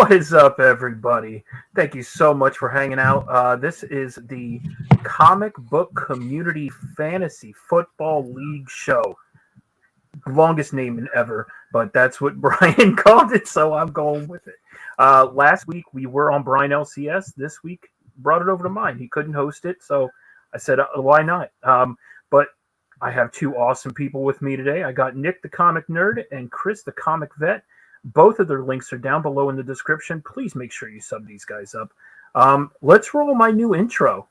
What is up, everybody? Thank you so much for hanging out. This is the Comic Book Community Fantasy Football League show. Longest name ever, but that's what Brian called it, so I'm going with it. Last week we were on Brian LCS. This week brought it over to mine. He couldn't host it, so I said, why not? But I have two awesome people with me today. I got Nick the Comic Nerd and Chris the Comic Vet. Both of their links are down below in the description. Please make sure you sub these guys up. Let's roll my new intro.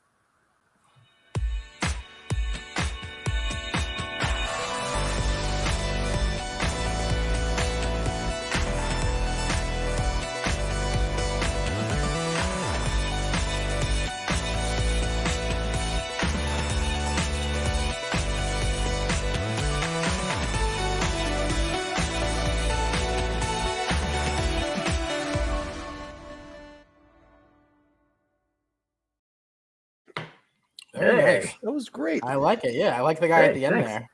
Hey, that was great. I like it. Yeah, I like the guy at the end there.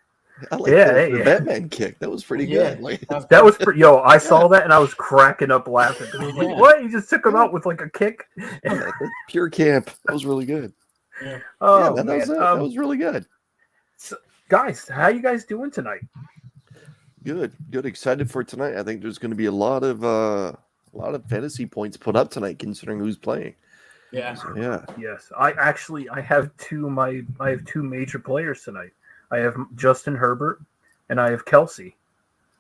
I like the Batman kick. That was pretty good. Like, that was yo. I saw that and I was cracking up laughing. I was like, what? You just took him out with like a kick? Yeah, pure camp. That was really good. Yeah. Oh, yeah, that was really good. So, guys, how you guys doing tonight? Good. Excited for tonight. I think there's going to be a lot of fantasy points put up tonight, considering who's playing. Yeah. So, yeah. Yes. I have two major players tonight. I have Justin Herbert and I have Kelsey.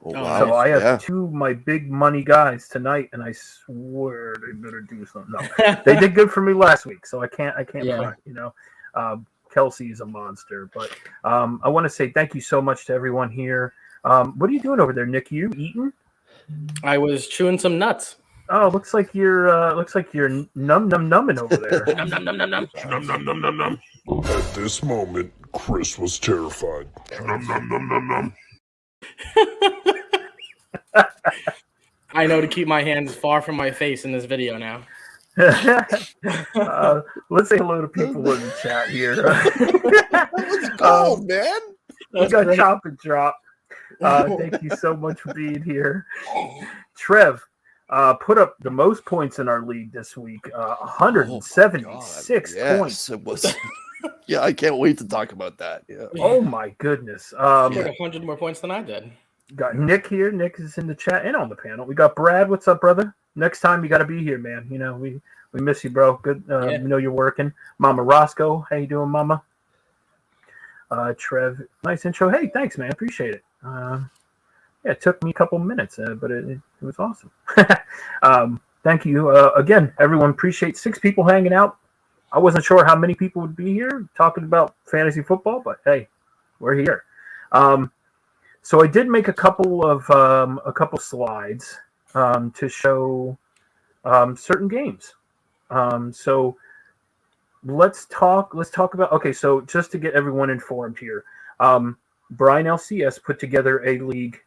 Oh, wow. So I have two of my big money guys tonight, and I swear they better do something. No, they did good for me last week, so I can't front, you know. Kelsey is a monster, but I want to say thank you so much to everyone here. What are you doing over there, Nick? You eating? I was chewing some nuts. Oh, looks like you're numbing over there. Num. At this moment, Chris was terrified. Num. I know to keep my hands far from my face in this video now. Let's say hello to people in the chat here. That was cold, man. We got Chop and Drop. Thank you so much for being here. Trev put up the most points in our league this week, 176 points. It was. Yeah, I can't wait to talk about that. Yeah. Oh my goodness. 100 more points than I did. Got Nick here. Nick is in the chat and on the panel. We got Brad. What's up, brother? Next time you got to be here, man. You know we miss you, bro. Good. We know you're working. Mama Roscoe, how you doing, Mama? Trev, nice intro. Hey, thanks, man. Appreciate it. It took me a couple minutes, but it was awesome. Thank you again, everyone. Appreciate 6 people hanging out. I wasn't sure how many people would be here talking about fantasy football, but hey, we're here. So I did make a couple slides to show certain games. So let's talk about. Okay, so just to get everyone informed here, Brian LCS put together a league.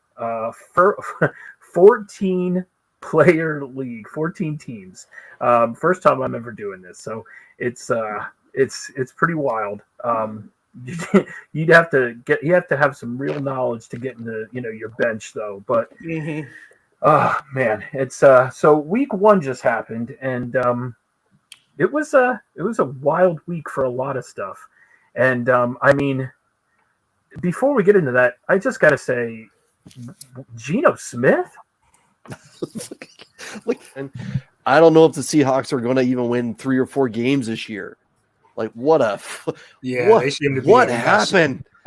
14 player league, 14 teams. First time I'm ever doing this, so it's pretty wild. You have to have some real knowledge to get into your bench though. But man, it's so week 1 just happened, and it was a wild week for a lot of stuff. And I mean, before we get into that, I just got to say, Geno Smith? And I don't know if the Seahawks are going to even win 3 or 4 games this year. Like, what happened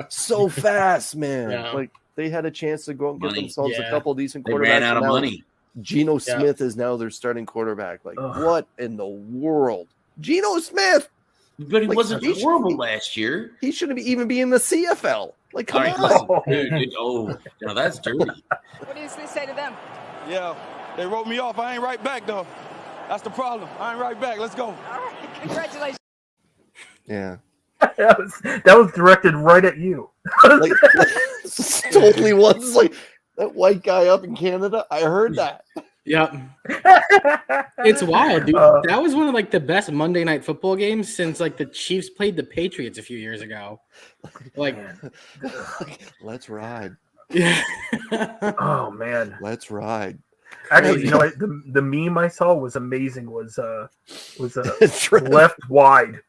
so fast, man? Yeah. Like, they had a chance to go and get themselves a couple decent quarterbacks. They ran out of money. Geno Smith is now their starting quarterback. Like, what in the world? Geno Smith! But he wasn't horrible last year. He shouldn't even be in the CFL. Like, come on. Dude. Oh, no, that's dirty. What do you say to them? Yeah, they wrote me off. I ain't right back, though. That's the problem. I ain't right back. Let's go. All right, congratulations. Yeah. that was directed right at you. Totally was. Like, that white guy up in Canada, I heard that. Yep. It's wild, dude. That was one of the best Monday Night Football games since the Chiefs played the Patriots a few years ago. Let's ride. Oh man, let's ride. Actually, you know what? The meme I saw was amazing. Was left wide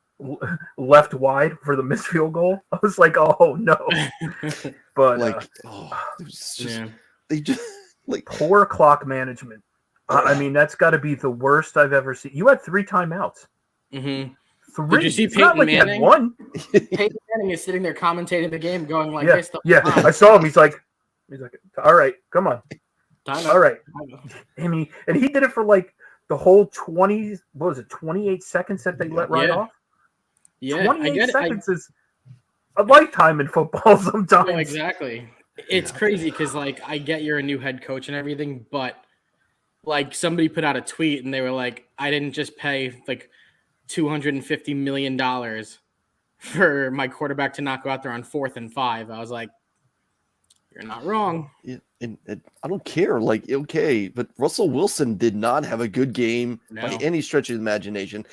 for the missed field goal. I was like, oh no. But it was just they just like poor clock management. I mean, that's got to be the worst I've ever seen. You had 3 timeouts. Mm-hmm. 3. Did you see It's Peyton not like you had Manning? 1. Peyton Manning is sitting there commentating the game, going like this. Yeah. I saw him. He's like, all right, come on. All right. I mean, and he did it for like the whole 28 seconds that they let ride off? Yeah, 28 seconds is a lifetime in football sometimes. No, exactly. It's crazy because, like, I get you're a new head coach and everything, but, like, somebody put out a tweet and they were like, I didn't just pay, like, $250 million for my quarterback to not go out there on 4th and 5. I was like, you're not wrong. And I don't care. Like, okay, but Russell Wilson did not have a good game by any stretch of the imagination.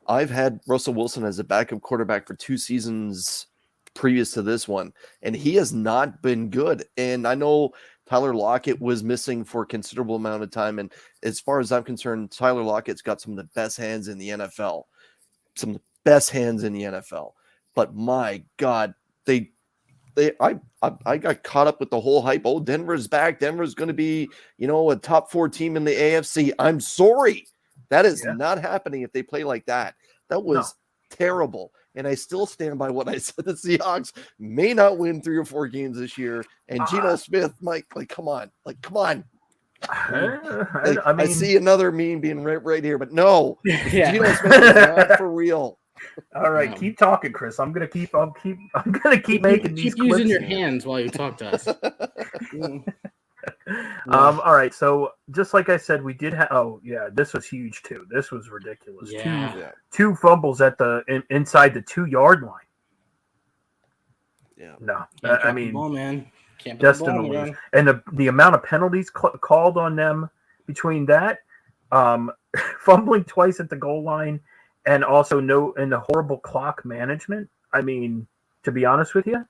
I've had Russell Wilson as a backup quarterback for 2 seasons previous to this one, and he has not been good. And I know Tyler Lockett was missing for a considerable amount of time. And as far as I'm concerned, Tyler Lockett's got some of the best hands in the NFL. But my God, I got caught up with the whole hype. Oh, Denver's back. Denver's going to be, a top 4 team in the AFC. I'm sorry. That is not happening if they play like that. That was terrible. And I still stand by what I said. The Seahawks may not win 3 or 4 games this year. And Geno Smith, Mike, come on. I see another meme being right here, but no. Geno Smith is not for real. All right, keep talking, Chris. I'm gonna keep making these Keep using clips your here. hands while you talk to us. All right, so just like I said, we did have. Oh yeah, this was huge too. This was ridiculous. Yeah. Two fumbles at inside the 2-yard line. Yeah. No, Can't I drop mean, the ball, man. Can't just the in ball, the lose. man. And the amount of penalties called on them between that, fumbling twice at the goal line, and also the horrible clock management. I mean, to be honest with you,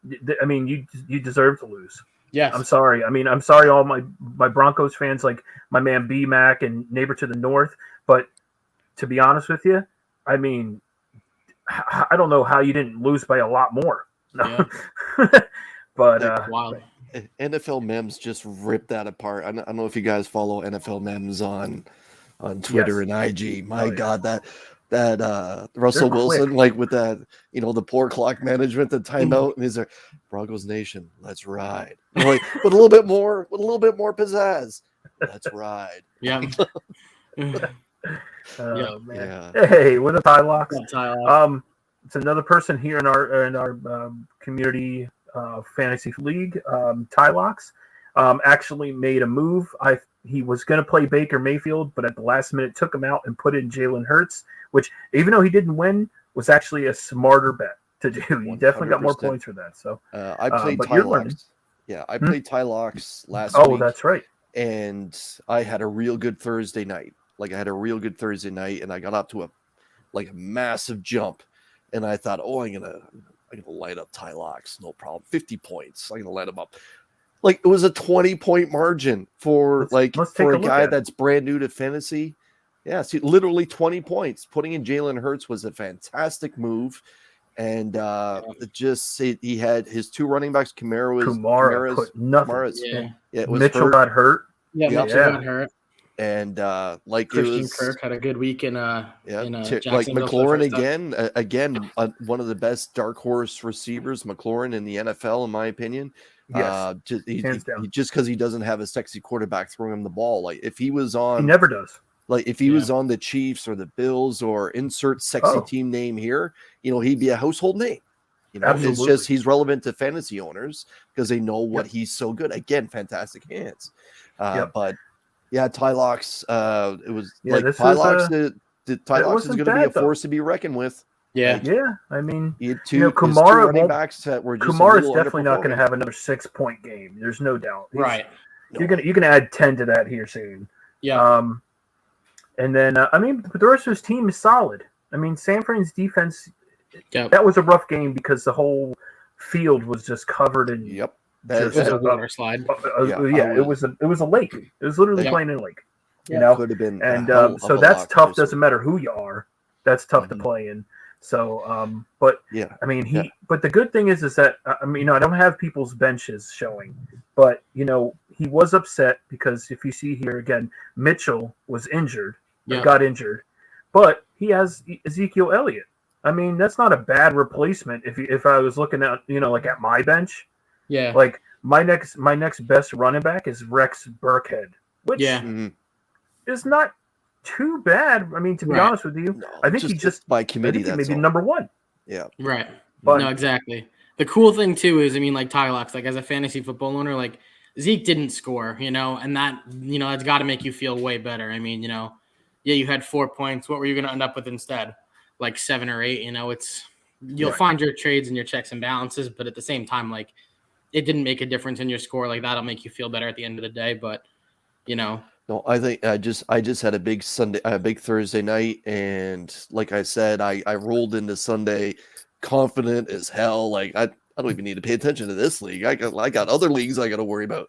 you deserve to lose. Yes. I'm sorry. I mean, I'm sorry, all my Broncos fans, like my man B Mac and neighbor to the north. But to be honest with you, I mean, I don't know how you didn't lose by a lot more. Yeah. But wild. NFL memes just ripped that apart. I don't know if you guys follow NFL memes on Twitter and IG. My God, that Russell Wilson, like with that, the poor clock management, the timeout, and he's like, Broncos Nation, let's ride. Like, with a little bit more pizzazz. Let's ride. Yeah. man. Yeah. Hey, with a tie locks. It's It's another person here in our community fantasy league, Ty Locks, actually made a move. He was going to play Baker Mayfield, but at the last minute took him out and put in Jalen Hurts, which, even though he didn't win, was actually a smarter bet to do. You definitely got more 100%. points for that. So I played but Ty you're Locks. learning. Yeah, I played Ty Locks last Oh, week. that's right. And I had a real good Thursday night. And I got up to a massive jump. And I thought, I'm gonna light up Ty Locks, no problem. 50 points. I'm gonna light him up. Like, it was a 20-point margin for let's for take a a guy look at that's brand new to fantasy. Yeah, see, literally 20 points. Putting in Jalen Hurts was a fantastic move. And he had his 2 running backs. Kamara put nothing. It was Mitchell got hurt. Yeah, Mitchell got hurt. And Christian Kirk had a good week in Jacksonville. McLaurin again, one of the best dark horse receivers, McLaurin in the NFL, in my opinion. Yes, hands down. Just because he doesn't have a sexy quarterback throwing him the ball. Like, if he was on, he never does. Like, if he was on the Chiefs or the Bills or insert sexy team name here, he'd be a household name. Absolutely. It's just he's relevant to fantasy owners because they know what he's so good. Again, fantastic hands. But yeah, Ty Locks. It was Ty Locks. Ty Locks is going to be a force to be reckoned with. Yeah, I mean, he had two running backs that were just Kamara's definitely not going to have another 6-point game. There's no doubt. You can add 10 to that here soon. Yeah. And then the rest of his team is solid. I mean, San Fran's defense. Yep. That was a rough game because the whole field was just covered in It was a water slide. It was a lake. It was literally playing in a lake. You know, could have been, and so a that's lot tough. closer. Doesn't matter who you are. That's tough to play in. So, but yeah, I mean, but the good thing is that I mean, I don't have people's benches showing, but he was upset because if you see here again, Mitchell was injured, got injured, but he has Ezekiel Elliott. I mean, that's not a bad replacement. If I was looking at like at my bench, like my next best running back is Rex Burkhead, which is not too bad. I mean, to be honest with you, I think he just by committee. That's maybe number one. Yeah. Right. But, no, exactly. The cool thing too is, I mean, like Tylox, like as a fantasy football owner, like Zeke didn't score, and that, it's got to make you feel way better. I mean, you had 4 points. What were you going to end up with instead? Like 7 or 8. You'll find your trades and your checks and balances, but at the same time, like it didn't make a difference in your score. Like that'll make you feel better at the end of the day. But No, I think I just had a big Thursday night, and like I said, I rolled into Sunday confident as hell. Like I don't even need to pay attention to this league. I got other leagues I got to worry about.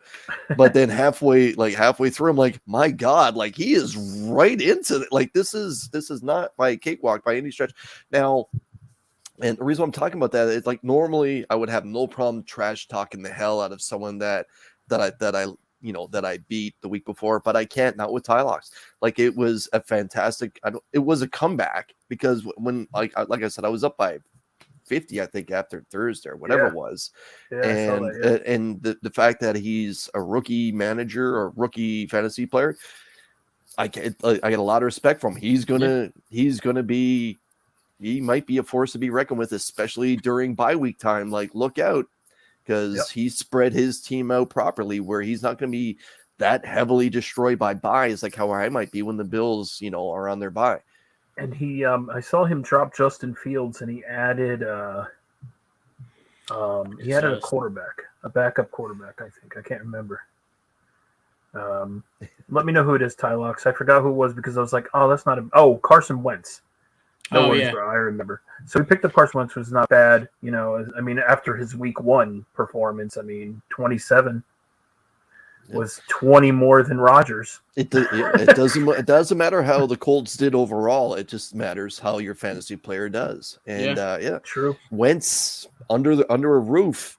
But then halfway through, I'm like, my God, like he is right into it. Like this is not by a cakewalk by any stretch. Now, and the reason I'm talking about that is like normally I would have no problem trash talking the hell out of someone that I beat the week before, but I can't, not with Tylox. Like it was a fantastic, it was a comeback because when, like I said, I was up by 50, I think, after Thursday or whatever it was. Yeah, and the fact that he's a rookie manager or rookie fantasy player, I get a lot of respect from him. He might be a force to be reckoned with, especially during bye week time. Like look out. Because he spread his team out properly where he's not going to be that heavily destroyed by buys like how I might be when the Bills, are on their bye. And he, I saw him drop Justin Fields, and he added, a quarterback, a backup quarterback. I think I can't remember. Let me know who it is, Tylox. I forgot who it was because I was like, oh, that's not him. Oh, Carson Wentz. No worries, bro. I remember. So we picked up Carson Wentz, which was not bad. I mean, after his week 1 performance, I mean, 27 was 20 more than Rodgers. It doesn't matter how the Colts did overall. It just matters how your fantasy player does. And true. Wentz under a roof,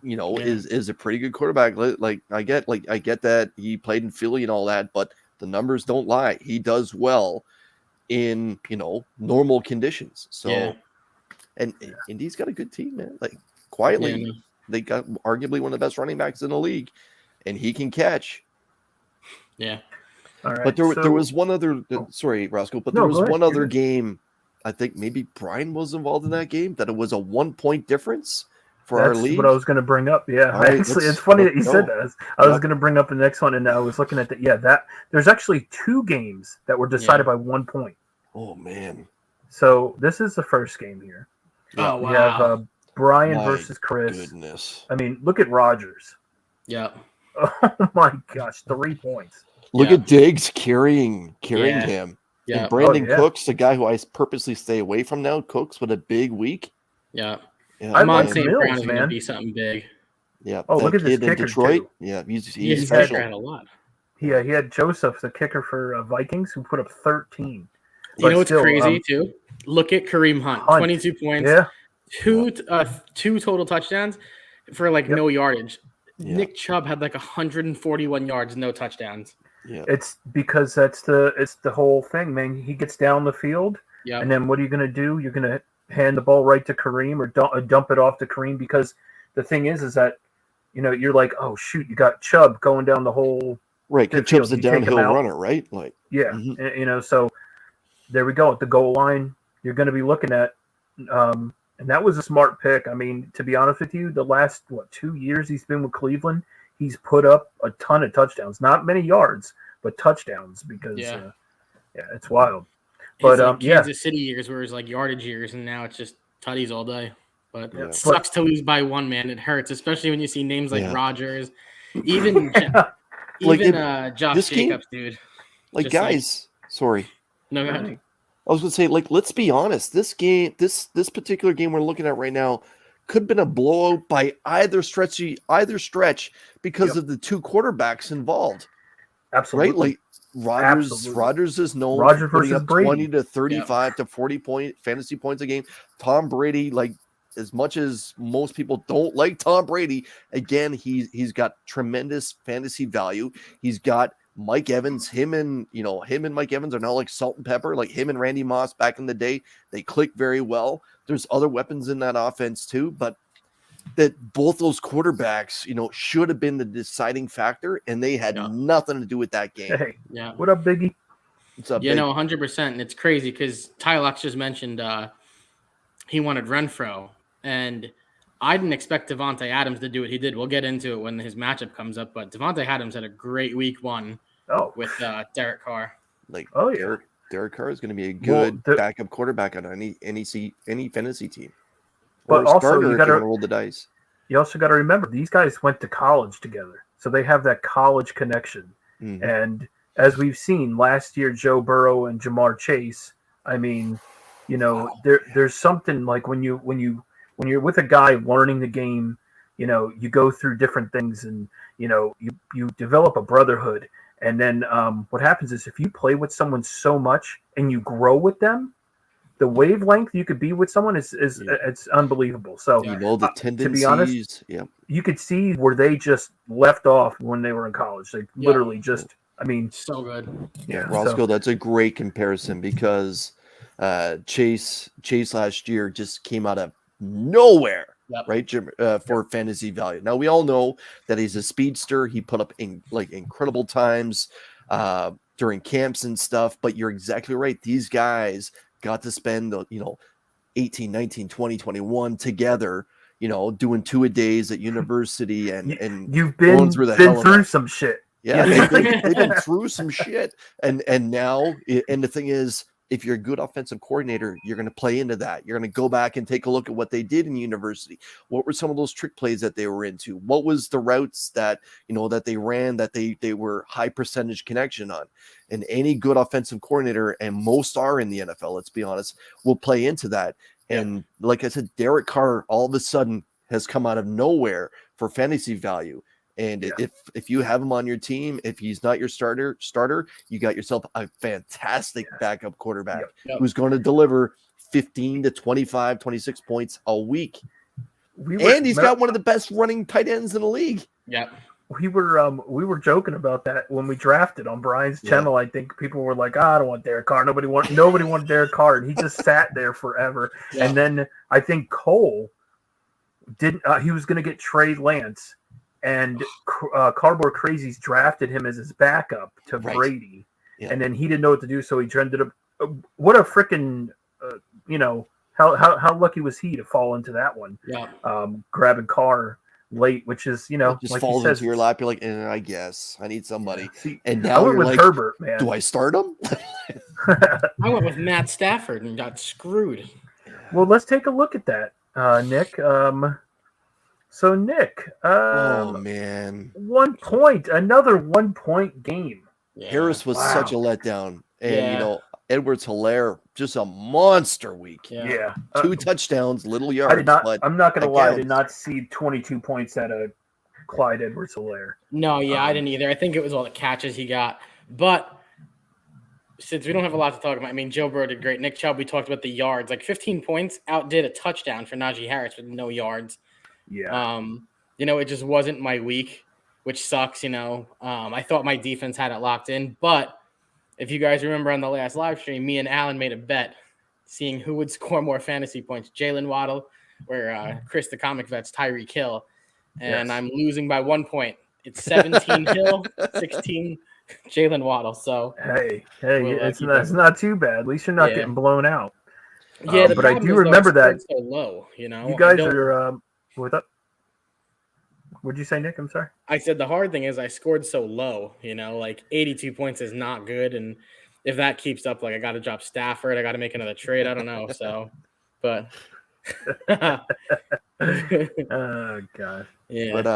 is a pretty good quarterback. Like I get that he played in Philly and all that, but the numbers don't lie. He does well in normal conditions. So and Indy's got a good team, man. Like quietly they got arguably one of the best running backs in the league, and he can catch. All right, but there was one other sorry, Roscoe, but there was one other game. I think maybe Brian was involved in that game, that it was a 1 point difference for our league. That's what I was going to bring up. Yeah, actually, it's funny that you said that. I was going to bring up the next one, and I was looking at that there's actually 2 games that were decided by 1 point. Oh man! So this is the first game here. Oh wow! We have Brian versus Chris. Goodness! I mean, look at Rodgers. Yeah. Oh my gosh, 3 points. Look at Diggs carrying him. Yeah. And Brandon Cooks, the guy who I purposely stay away from now. Cooks with a big week. Yeah. I like St. Mills, Brown is going to man. be something big. Yeah. Oh, look at this kid in kicker, Detroit. too. Yeah, he's special. special. A lot. Yeah, he had Joseph, the kicker for Vikings, who put up 13. You know what's crazy too? Look at Kareem Hunt, 22 points, two total touchdowns for no yardage. Yeah. Nick Chubb had 141 yards, no touchdowns. Yeah, it's because it's the whole thing, man. He gets down the field, and then what are you going to do? You're going to hand the ball right to Kareem or dump it off to Kareem, because the thing is that you're like, oh shoot, you got Chubb going down the whole right. Because Chubb's a downhill runner, right? So there we go at the goal line. You're going to be looking at, and that was a smart pick. I mean, to be honest with you, the last 2 years he's been with Cleveland, he's put up a ton of touchdowns, not many yards, but touchdowns, because it's wild. But Kansas City years were his yardage years, and now it's just tutties all day. But it sucks to lose by 1, man. It hurts, especially when you see names like Rodgers, even Josh Jacobs, dude. Sorry. No, go ahead. I was going to say, let's be honest. This game, this particular game we're looking at right now, could have been a blowout by either stretch because of the two quarterbacks involved. Absolutely. Right? Like Rodgers is known Rodgers for putting versus up Brady. 20 to 35 to 40 fantasy points a game. Tom Brady, like as much as most people don't like Tom Brady, again, he's got tremendous fantasy value. He's got Mike Evans, him and Mike Evans are now like salt and pepper, like him and Randy Moss back in the day. They click very well. There's other weapons in that offense too, but that both those quarterbacks, should have been the deciding factor, and they had nothing to do with that game. Hey, what up, Biggie? What's up, Yeah, Big? no, 100%. And it's crazy because Tylox just mentioned he wanted Renfro, and I didn't expect Devontae Adams to do what he did. We'll get into it when his matchup comes up, but Devontae Adams had a great week one with Derek Carr. Derek Carr is going to be a good backup quarterback on any fantasy team. But also, you got to roll the dice. You also got to remember these guys went to college together, so they have that college connection. Mm-hmm. And as we've seen last year, Joe Burrow and Jamar Chase. I mean, there's something like when you're with a guy learning the game, you go through different things, and you develop a brotherhood. And then what happens is if you play with someone so much and you grow with them, the wavelength you could be with someone is it's unbelievable. So the tendencies, to be honest, you could see where they just left off when they were in college. They literally just, so good. Yeah, Roscoe, that's a great comparison because Chase last year just came out of nowhere. Right, for fantasy value. Now we all know that he's a speedster. He put up incredible times during camps and stuff. But you're exactly right. These guys got to spend 18, 19, 20, 21 together. Doing 2-a-days at university and you've been through some shit. Yeah, they've been through some shit, and now the thing is, if you're a good offensive coordinator, you're going to play into that. You're going to go back and take a look at what they did in university. What were some of those trick plays that they were into? What was the routes that they ran that they were high percentage connection on? And any good offensive coordinator, and most are in the NFL, let's be honest, will play into that. And like I said, Derek Carr all of a sudden has come out of nowhere for fantasy value. And if you have him on your team, if he's not your starter, you got yourself a fantastic backup quarterback who's going to deliver 15 to 25, 26 points a week. And he's got one of the best running tight ends in the league. Yeah. We were joking about that when we drafted on Brian's channel. I think people were like, I don't want Derek Carr. Nobody wanted Derek Carr. And he just sat there forever. Yeah. And then I think Cole he was going to get Trey Lance. And Cardboard Crazies drafted him as his backup to Brady. Yeah. And then he didn't know what to do, so he ended up what a freaking how lucky was he to fall into that one? Yeah. Grabbing Carr late, which is just like falls he says, into your lap. You're like, I guess I need somebody. See, and now I went you're with like, Herbert, man. Do I start him? I went with Matt Stafford and got screwed. Well, let's take a look at that, Nick. So Nick, oh man, 1 point, another 1 point game. Yeah. Harris was such a letdown, and Edwards-Helaire just a monster week. Yeah. 2 touchdowns, little yards. I did not. I'm not going to lie. I did not see 22 points out of Clyde Edwards-Helaire. No, I didn't either. I think it was all the catches he got, but. Since we don't have a lot to talk about, Joe Burrow did great. Nick Chubb, we talked about the yards. 15 points outdid a touchdown for Najee Harris with no yards. Yeah. It just wasn't my week, which sucks, I thought my defense had it locked in, but if you guys remember on the last live stream, me and Alan made a bet seeing who would score more fantasy points, Jalen Waddle or Chris the Comic Vet's Tyreek Hill. And I'm losing by 1 point. It's 17 Hill, 16 Jalen Waddle. So hey, it's not too bad. At least you're not getting blown out. Yeah, but I do remember that so low. You guys are what would you say, Nick? I'm sorry. I said the hard thing is I scored so low. 82 points is not good, and if that keeps up, I got to drop Stafford. I got to make another trade. I don't know. So, but. Oh gosh. Yeah. But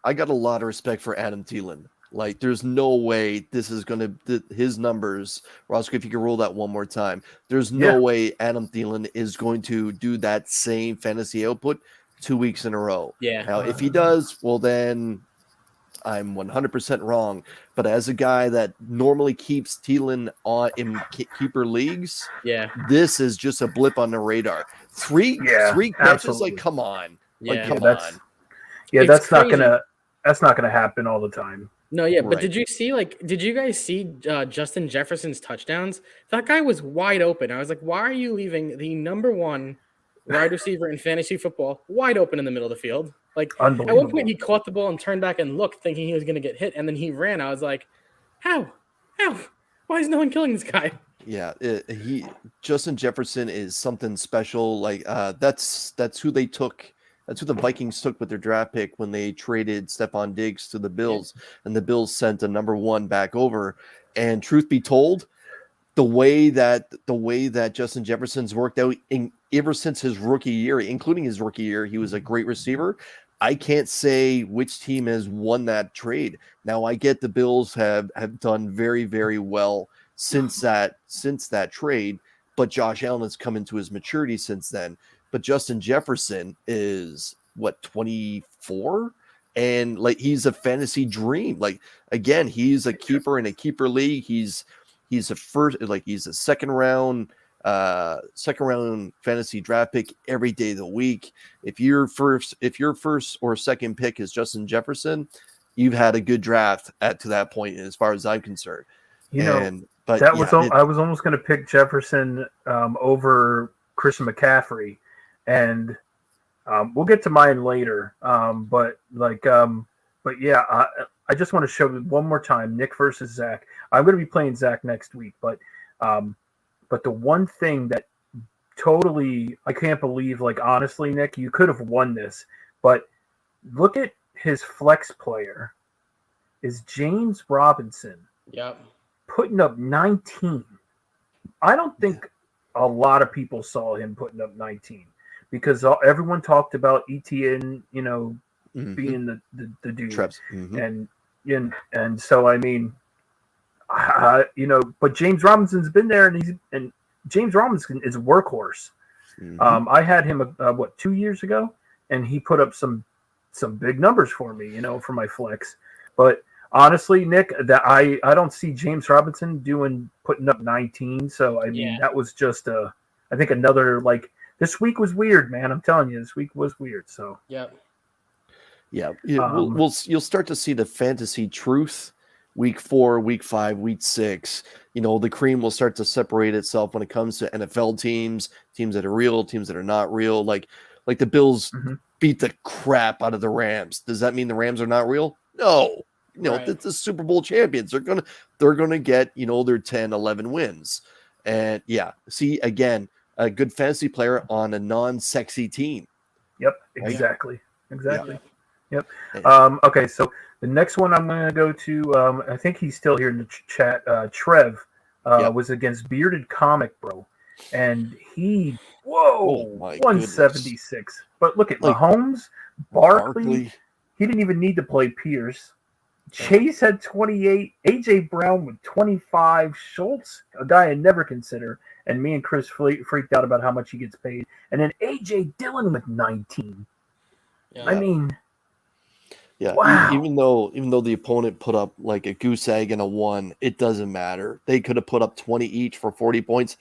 I got a lot of respect for Adam Thielen. Like, there's no way this is going to his numbers. Roscoe, if you can roll that one more time, there's no way Adam Thielen is going to do that same fantasy output 2 weeks in a row. Yeah. Now, if he does, well, then I'm 100% wrong. But as a guy that normally keeps Thielen on in keeper leagues, this is just a blip on the radar. Three catches, absolutely. like, come on, Yeah. come on. Yeah, It's that's crazy. not gonna happen all the time. No, yeah, but did you guys see Justin Jefferson's touchdowns? That guy was wide open. I was like, why are you leaving the number one wide receiver in fantasy football wide open in the middle of the field? Like, at one point he caught the ball and turned back and looked, thinking he was going to get hit, and then he ran. I was like, how? Why is no one killing this guy? Yeah, Justin Jefferson is something special. Like, that's who they took. That's who the Vikings took with their draft pick when they traded Stephon Diggs to the Bills, and the Bills sent a number one back over. And truth be told, the way that Justin Jefferson's worked out ever since his rookie year, including his rookie year, he was a great receiver. I can't say which team has won that trade. Now, I get the Bills have done very, very well since that trade, but Josh Allen has come into his maturity since then. But Justin Jefferson is 24, and like, he's a fantasy dream. Like, again, he's a keeper in a keeper league. He's a second round fantasy draft pick every day of the week. If your first or second pick is Justin Jefferson, you've had a good draft to that point, as far as I'm concerned. I was almost going to pick Jefferson over Christian McCaffrey. And we'll get to mine later. I just want to show you one more time, Nick versus Zach. I'm going to be playing Zach next week, but the one thing that totally I can't believe, like, honestly, Nick, you could have won this, but look at his flex player is James Robinson. Yep. Putting up 19. I don't think a lot of people saw him putting up 19. Because everyone talked about ETN, being the dude, and so I mean, but James Robinson's been there, and James Robinson is a workhorse. I had him 2 years ago, and he put up some big numbers for me, for my flex. But honestly, Nick, that I don't see James Robinson putting up 19. So I mean, that was just I think another, like. This week was weird, man. I'm telling you, this week was weird. So you'll start to see the fantasy truth week 4, week 5, week 6. The cream will start to separate itself when it comes to NFL teams that are real, teams that are not real. Like the Bills beat the crap out of the Rams. Does that mean the Rams are not real? No. It's the Super Bowl champions. They're gonna get their 10, 11 wins. And see, again, a good fantasy player on a non-sexy team. Yep, exactly. Yep. Okay, so the next one I'm going to go to, I think he's still here in the chat. Trev was against Bearded Comic Bro, and he 176. Goodness. But look at Mahomes, Barkley. He didn't even need to play Pierce. Chase had 28. AJ Brown with 25. Schultz, a guy I never consider. And me and Chris freaked out about how much he gets paid. And then A.J. Dillon with 19. Yeah. I mean, wow. Even though the opponent put up like a goose egg and a 1, it doesn't matter. They could have put up 20 each for 40 points.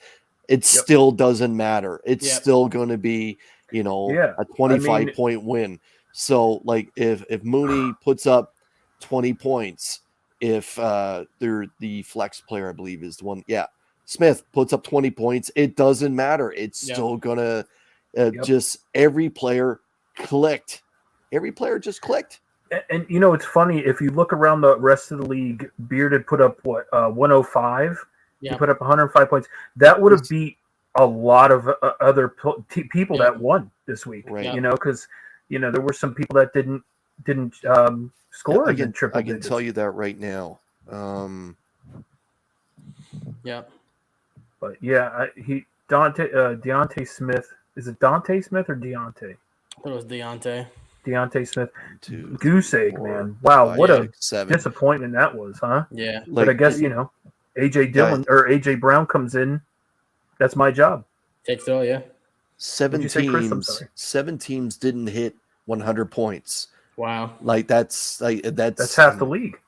It still doesn't matter. It's still going to be, a 25-point win. So, like, if Mooney puts up 20 points, if they're the flex player, I believe, is the one. Yeah. Smith puts up 20 points. It doesn't matter. It's still gonna just every player clicked. Every player just clicked. And it's funny, if you look around the rest of the league, Bearded put up 105. He put up 105 points. That would have beat a lot of other people that won this week. Right. Because there were some people that didn't score in triple digits. I can tell you that right now. But Deontay Smith. Is it Dante Smith or Deontay? I thought it was Deontay. Deontay Smith. 2, Goose egg, 4, man. Wow, 5, what a 6, 7. disappointment that was, huh? Yeah. But I guess, AJ Dillon or AJ Brown comes in. That's my job. Takes it all, yeah. Seven What'd you say, Chris? I'm teams. sorry. 7 teams didn't hit 100 points. Wow. That's half the league.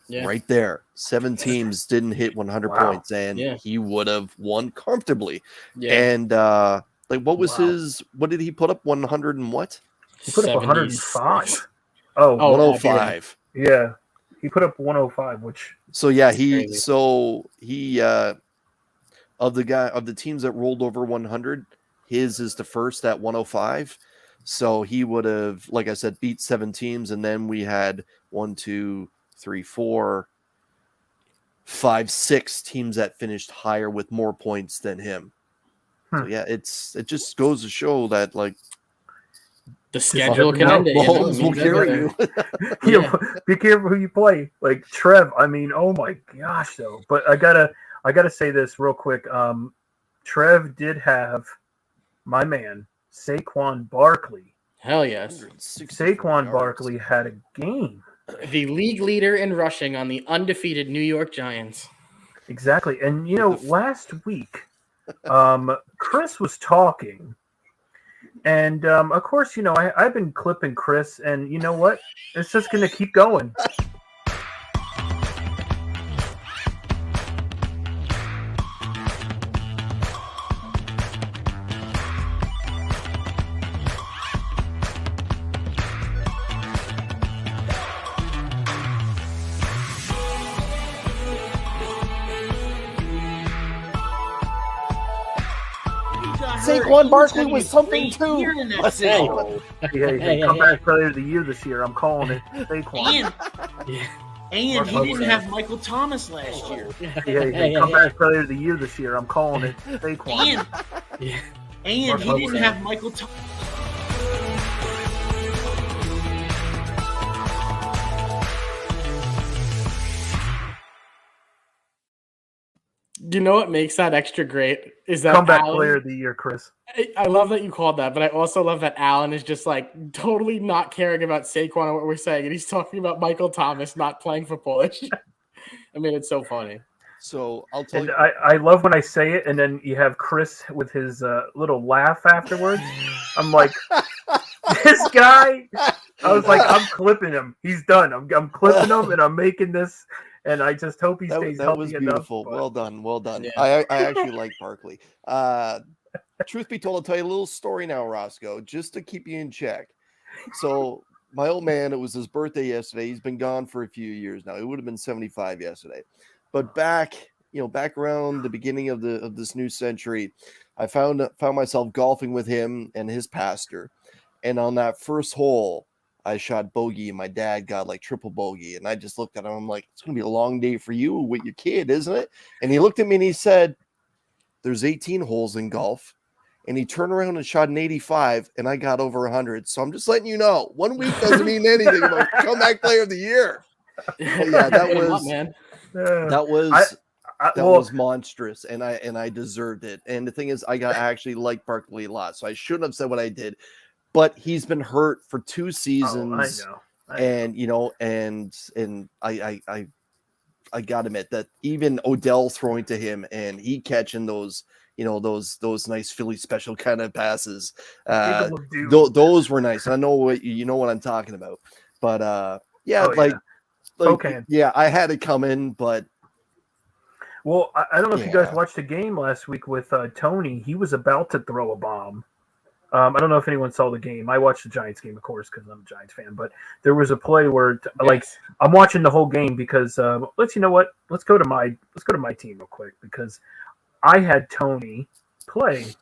Yeah. Right there. 7 teams didn't hit 100 points, and he would have won comfortably. Yeah. And what was his? What did he put up? 100 and what? He put up 105. Oh, 105. Yeah, he put up 105, which. So yeah, he of the teams that rolled over 100, his is the first at 105. So he would have, like I said, beat 7 teams, and then we had 1, 2, 3, 4, 5, 6 teams that finished higher with more points than him. So yeah, it just goes to show that the schedule can end it. Balls will carry you. Be careful who you play. Like Trev, I mean, oh my gosh, though. But I gotta say this real quick. Trev did have my man Saquon Barkley. Hell yes. Saquon Barkley had a game. The league leader in rushing on the undefeated New York Giants. Exactly. And last week, Chris was talking. And of course, I've been clipping Chris, and you know what? It's just gonna keep going. Saquon Barkley was something too. Hey, comeback player of the year this year. I'm calling it Saquon. And he didn't have Michael Thomas last year. Hey, comeback player of the year this year. I'm calling it Saquon. And he didn't have Michael Thomas. You know what makes that extra great is that comeback Alan, player of the year, Chris. I love that you called that, but I also love that Alan is just totally not caring about Saquon and what we're saying, and he's talking about Michael Thomas not playing football. I mean, it's so funny. So I'll tell you. I love when I say it, and then you have Chris with his little laugh afterwards. I'm like, this guy. I was like, I'm clipping him. He's done. I'm clipping him, and I'm making this. And I just hope he stays healthy enough. That was beautiful. Well done. Yeah. I actually like Barkley. Truth be told, I'll tell you a little story now, Roscoe, just to keep you in check. So my old man, it was his birthday yesterday. He's been gone for a few years now. It would have been 75 yesterday. But back around the beginning of this new century, I found myself golfing with him and his pastor. And on that first hole, I shot bogey, and my dad got triple bogey. And I just looked at him. I'm like, it's going to be a long day for you with your kid, isn't it? And he looked at me and he said, there's 18 holes in golf. And he turned around and shot an 85, and I got over 100. So I'm just letting you know, 1 week doesn't mean anything about comeback player of the year. Yeah, that was monstrous, and I deserved it. And the thing is, I actually like Barkley a lot, so I shouldn't have said what I did. But he's been hurt for 2 seasons, I know. And I gotta admit that even Odell throwing to him and he catching those nice Philly special kind of passes, those were nice. I know what I'm talking about. But I had it coming, but. Well, I don't know if you guys watched the game last week with Tony. He was about to throw a bomb. I don't know if anyone saw the game. I watched the Giants game, of course, because I'm a Giants fan. But there was a play where, I'm watching the whole game because let's go to my team real quick because I had Tony play,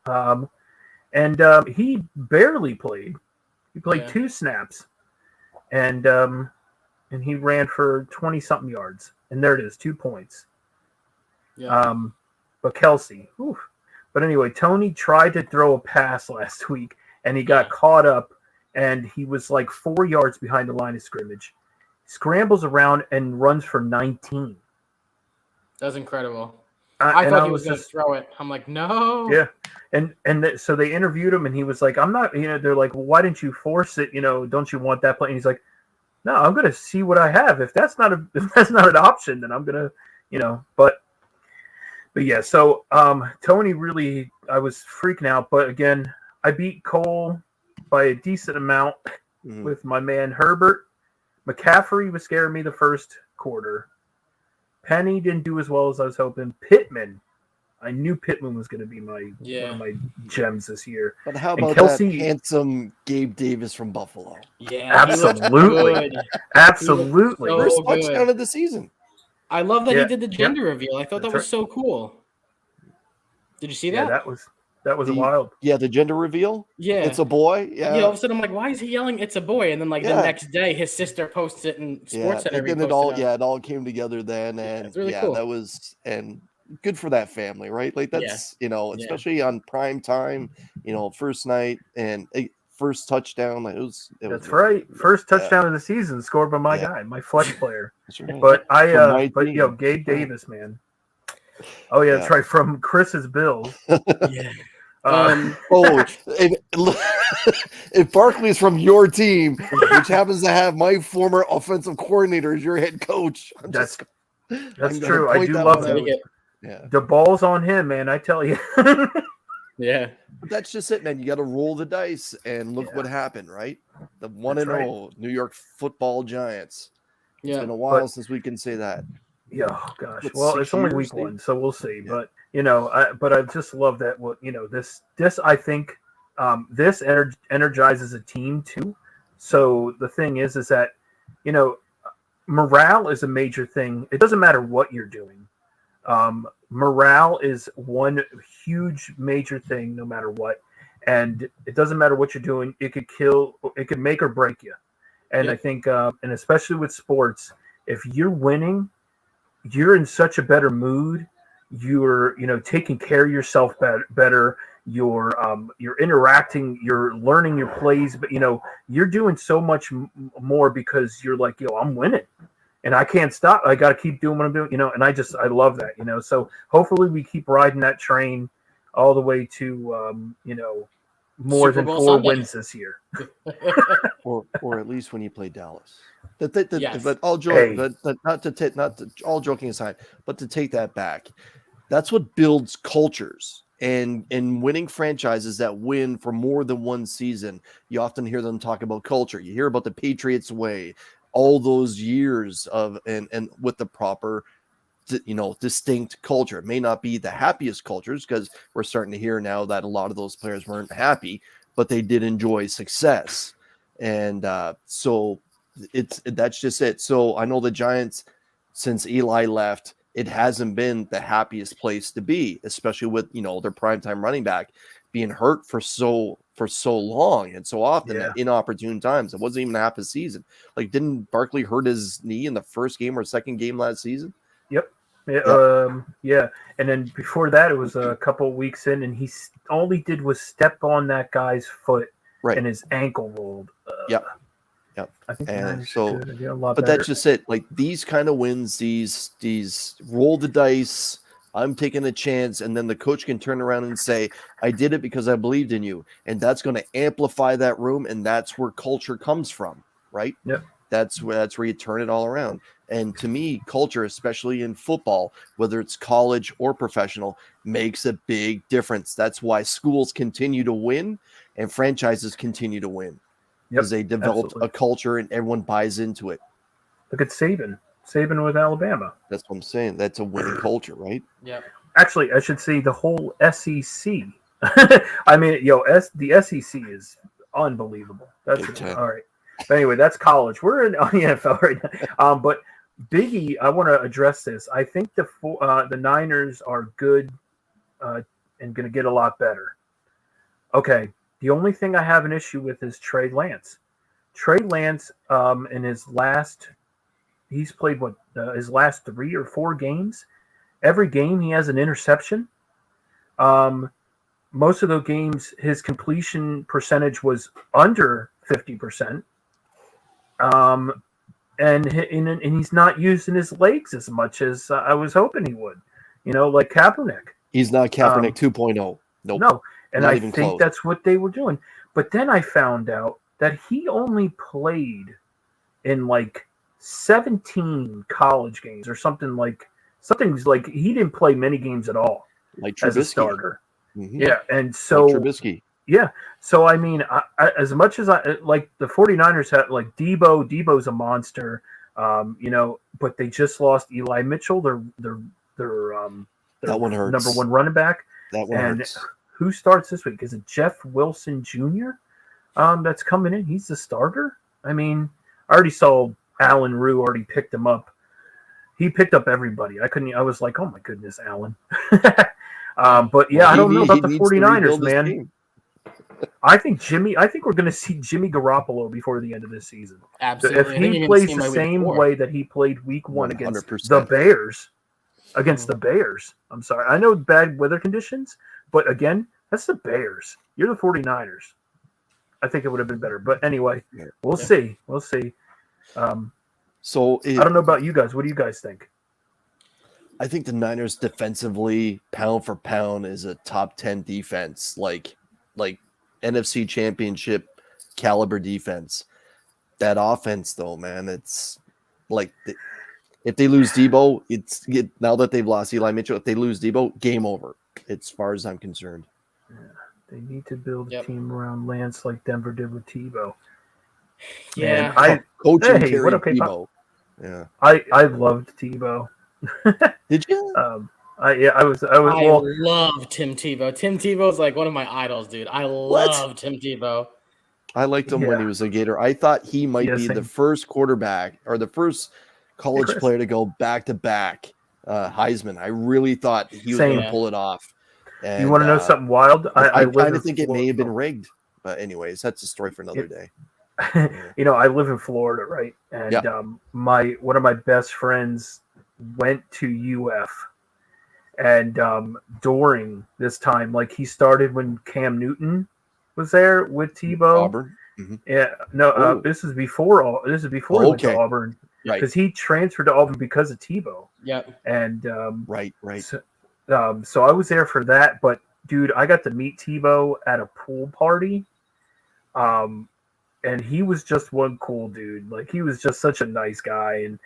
and he barely played. He played 2 snaps, and he ran for 20-something yards, and there it is, 2 points. Yeah. But Kelsey, oof. But anyway, Tony tried to throw a pass last week, and he got caught up, and he was 4 yards behind the line of scrimmage. Scrambles around and runs for 19. That's incredible. I thought he was going to throw it. I'm like, no. Yeah. So they interviewed him, and he was like, I'm not, they're like, well, why didn't you force it? Don't you want that play? And he's like, no, I'm going to see what I have. If that's not an option, then I'm going to, but yeah. So Tony really, I was freaking out. But again, I beat Cole by a decent amount with my man Herbert. McCaffrey was scaring me the first quarter. Penny didn't do as well as I was hoping. Pittman, I knew Pittman was going to be one of my gems this year. But how about that handsome Gabe Davis from Buffalo? Yeah, absolutely, absolutely. First touchdown of the season. I love that he did the gender reveal. I thought that was so cool. Did you see that? Yeah, that was wild. Yeah, the gender reveal. Yeah, it's a boy. Yeah. All of a sudden I'm like, why is he yelling? It's a boy. And then the next day, his sister posts it in Sports Center. It all came together then, and it's really cool. That was good for that family, right? Like that's especially on prime time, first night and first touchdown. That's right. First touchdown of the season scored by my guy, my flex player. That's right. But Gabe Davis, man. Oh yeah, that's right. From Chris's Bills. Yeah. If Barkley's from your team, which happens to have my former offensive coordinator as your head coach, that's true. I do love that. Yeah. The ball's on him, man. I tell you. Yeah. But that's just it, man. You got to roll the dice and look what happened, right? The 1-0 New York Football Giants. It's been a while since we can say that. Yeah, oh gosh. Well, it's only week 1, so we'll see. Yeah. But I just love that. This I think this energizes a team too. So the thing is that morale is a major thing. It doesn't matter what you're doing. Morale is one huge major thing, no matter what. And it doesn't matter what you're doing. It could make or break you. And I think, and especially with sports, if you're winning, you're in such a better mood. You're, taking care of yourself better. You're interacting. You're learning your plays, but you're doing so much more because you're like, I'm winning, and I can't stop. I got to keep doing what I'm doing, and I love that, So hopefully we keep riding that train all the way to, more Super than Bowl 4 Sunday. wins this year, or at least when you play Dallas. Yes. But all joking, all joking aside, but to take that back, that's what builds cultures. And in winning franchises that win for more than one season, you often hear them talk about culture. You hear about the Patriots way, all those years of and with the proper, distinct culture. It may not be the happiest cultures because we're starting to hear now that a lot of those players weren't happy, but they did enjoy success. And so that's just it. So I know the Giants, since Eli left, it hasn't been the happiest place to be, especially with their primetime running back being hurt for so long and so often at inopportune times. It wasn't even half a season. Like, didn't Barkley hurt his knee in the first game or second game last season? Yep. Yeah. And then before that, it was a couple of weeks in, and all he did was step on that guy's foot, and his ankle rolled. Yep. I think but that's just it. Like, these kind of wins, these roll the dice. I'm taking a chance, and then the coach can turn around and say, "I did it because I believed in you," and that's going to amplify that room, and that's where culture comes from, right? Yep. That's where you turn it all around. And to me, culture, especially in football, whether it's college or professional, makes a big difference. That's why schools continue to win and franchises continue to win, because they developed a culture and everyone buys into it. Look at Saban with Alabama. That's what I'm saying. That's a winning culture, right? Yeah. Actually, I should say the whole SEC. I mean, the SEC is unbelievable. That's all right. But anyway, that's college. We're in the NFL right now. But Biggie, I want to address this. I think the Niners are good and going to get a lot better. Okay. The only thing I have an issue with is Trey Lance. Trey Lance, in he's played his last 3 or 4 games. Every game he has an interception. Most of those games, his completion percentage was under 50%. And he's not using his legs as much as I was hoping he would. like Kaepernick. He's not Kaepernick 2.0. Nope. No, and Not I even think close. that's what they were doing. But then I found out that he only played in like 17 college games or something like he didn't play many games at all Like as a Trubisky. starter. Mhm. Yeah, and so Like Trubisky. yeah, so I mean, as much as I like the 49ers had like Debo's a monster, but they just lost Eli Mitchell, their That one hurts. number one running back. That one And hurts. who starts this week? Is it Jeff Wilson Jr.? That's coming in. He's the starter. I mean, I already saw Alan Rue already picked him up. He picked up everybody. I was like, oh my goodness, Alan. But yeah, I don't know about the 49ers, man. I think we're going to see Jimmy Garoppolo before the end of this season. Absolutely. If he plays the same way that he played week 1 against 100%. the Bears, I'm sorry. I know bad weather conditions, but again, that's the Bears. You're the 49ers. I think it would have been better. But anyway, we'll see. We'll see. So I don't know about you guys. What do you guys think? I think the Niners defensively, pound for pound, is a top 10 defense, like NFC Championship caliber defense. That offense, though, man, it's like if they lose Debo, now that they've lost Eli Mitchell, if they lose Debo, game over. As far as I'm concerned. Yeah, they need to build a team around Lance like Denver did with Tebow. Yeah, coaching hey, what up, Tebow. Yeah, I loved Tebow. Did you? I love Tim Tebow. Tim Tebow is like one of my idols, dude. I love Tim Tebow. I liked him when he was a Gator. I thought he might be the first quarterback or the first college player to go back-to-back Heisman. I really thought he was going to pull it off. And, you want to know something wild? I kind of think it may have been rigged. But anyways, that's a story for another day. I live in Florida, right? And one of my best friends went to UF. And during this time, like he started when Cam Newton was there with Tebow. Auburn. Mm-hmm. Yeah, no, this is before he went to Auburn, because he transferred to Auburn because of Tebow. Yep. And right. So I was there for that, but dude, I got to meet Tebow at a pool party. And he was just one cool dude. Like he was just such a nice guy. And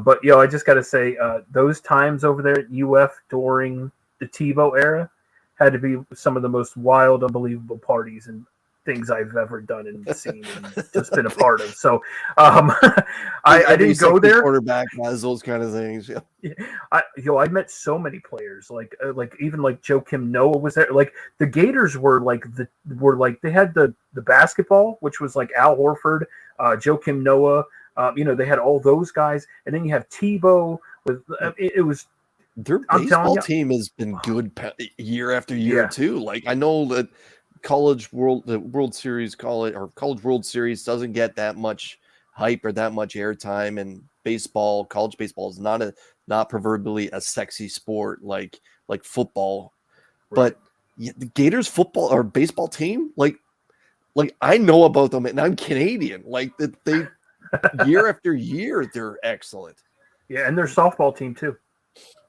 but I just gotta say, those times over there at UF during the Tebow era had to be some of the most wild, unbelievable parties and things I've ever done and seen and just been a part of. So I didn't go there. Quarterback has those kind of things. Yeah. I met so many players, like even like Joakim Noah was there. Like the Gators were they had the basketball, which was like Al Horford, Joakim Noah. They had all those guys, and then you have Tebow with it was. Their baseball team has been good year after year too. Like I know that College World Series doesn't get that much hype or that much airtime, and college baseball is not proverbially a sexy sport like football. Right. But the Gators football or baseball team, like I know about them, and I'm Canadian. Like they year after year they're excellent. Yeah, and their softball team too.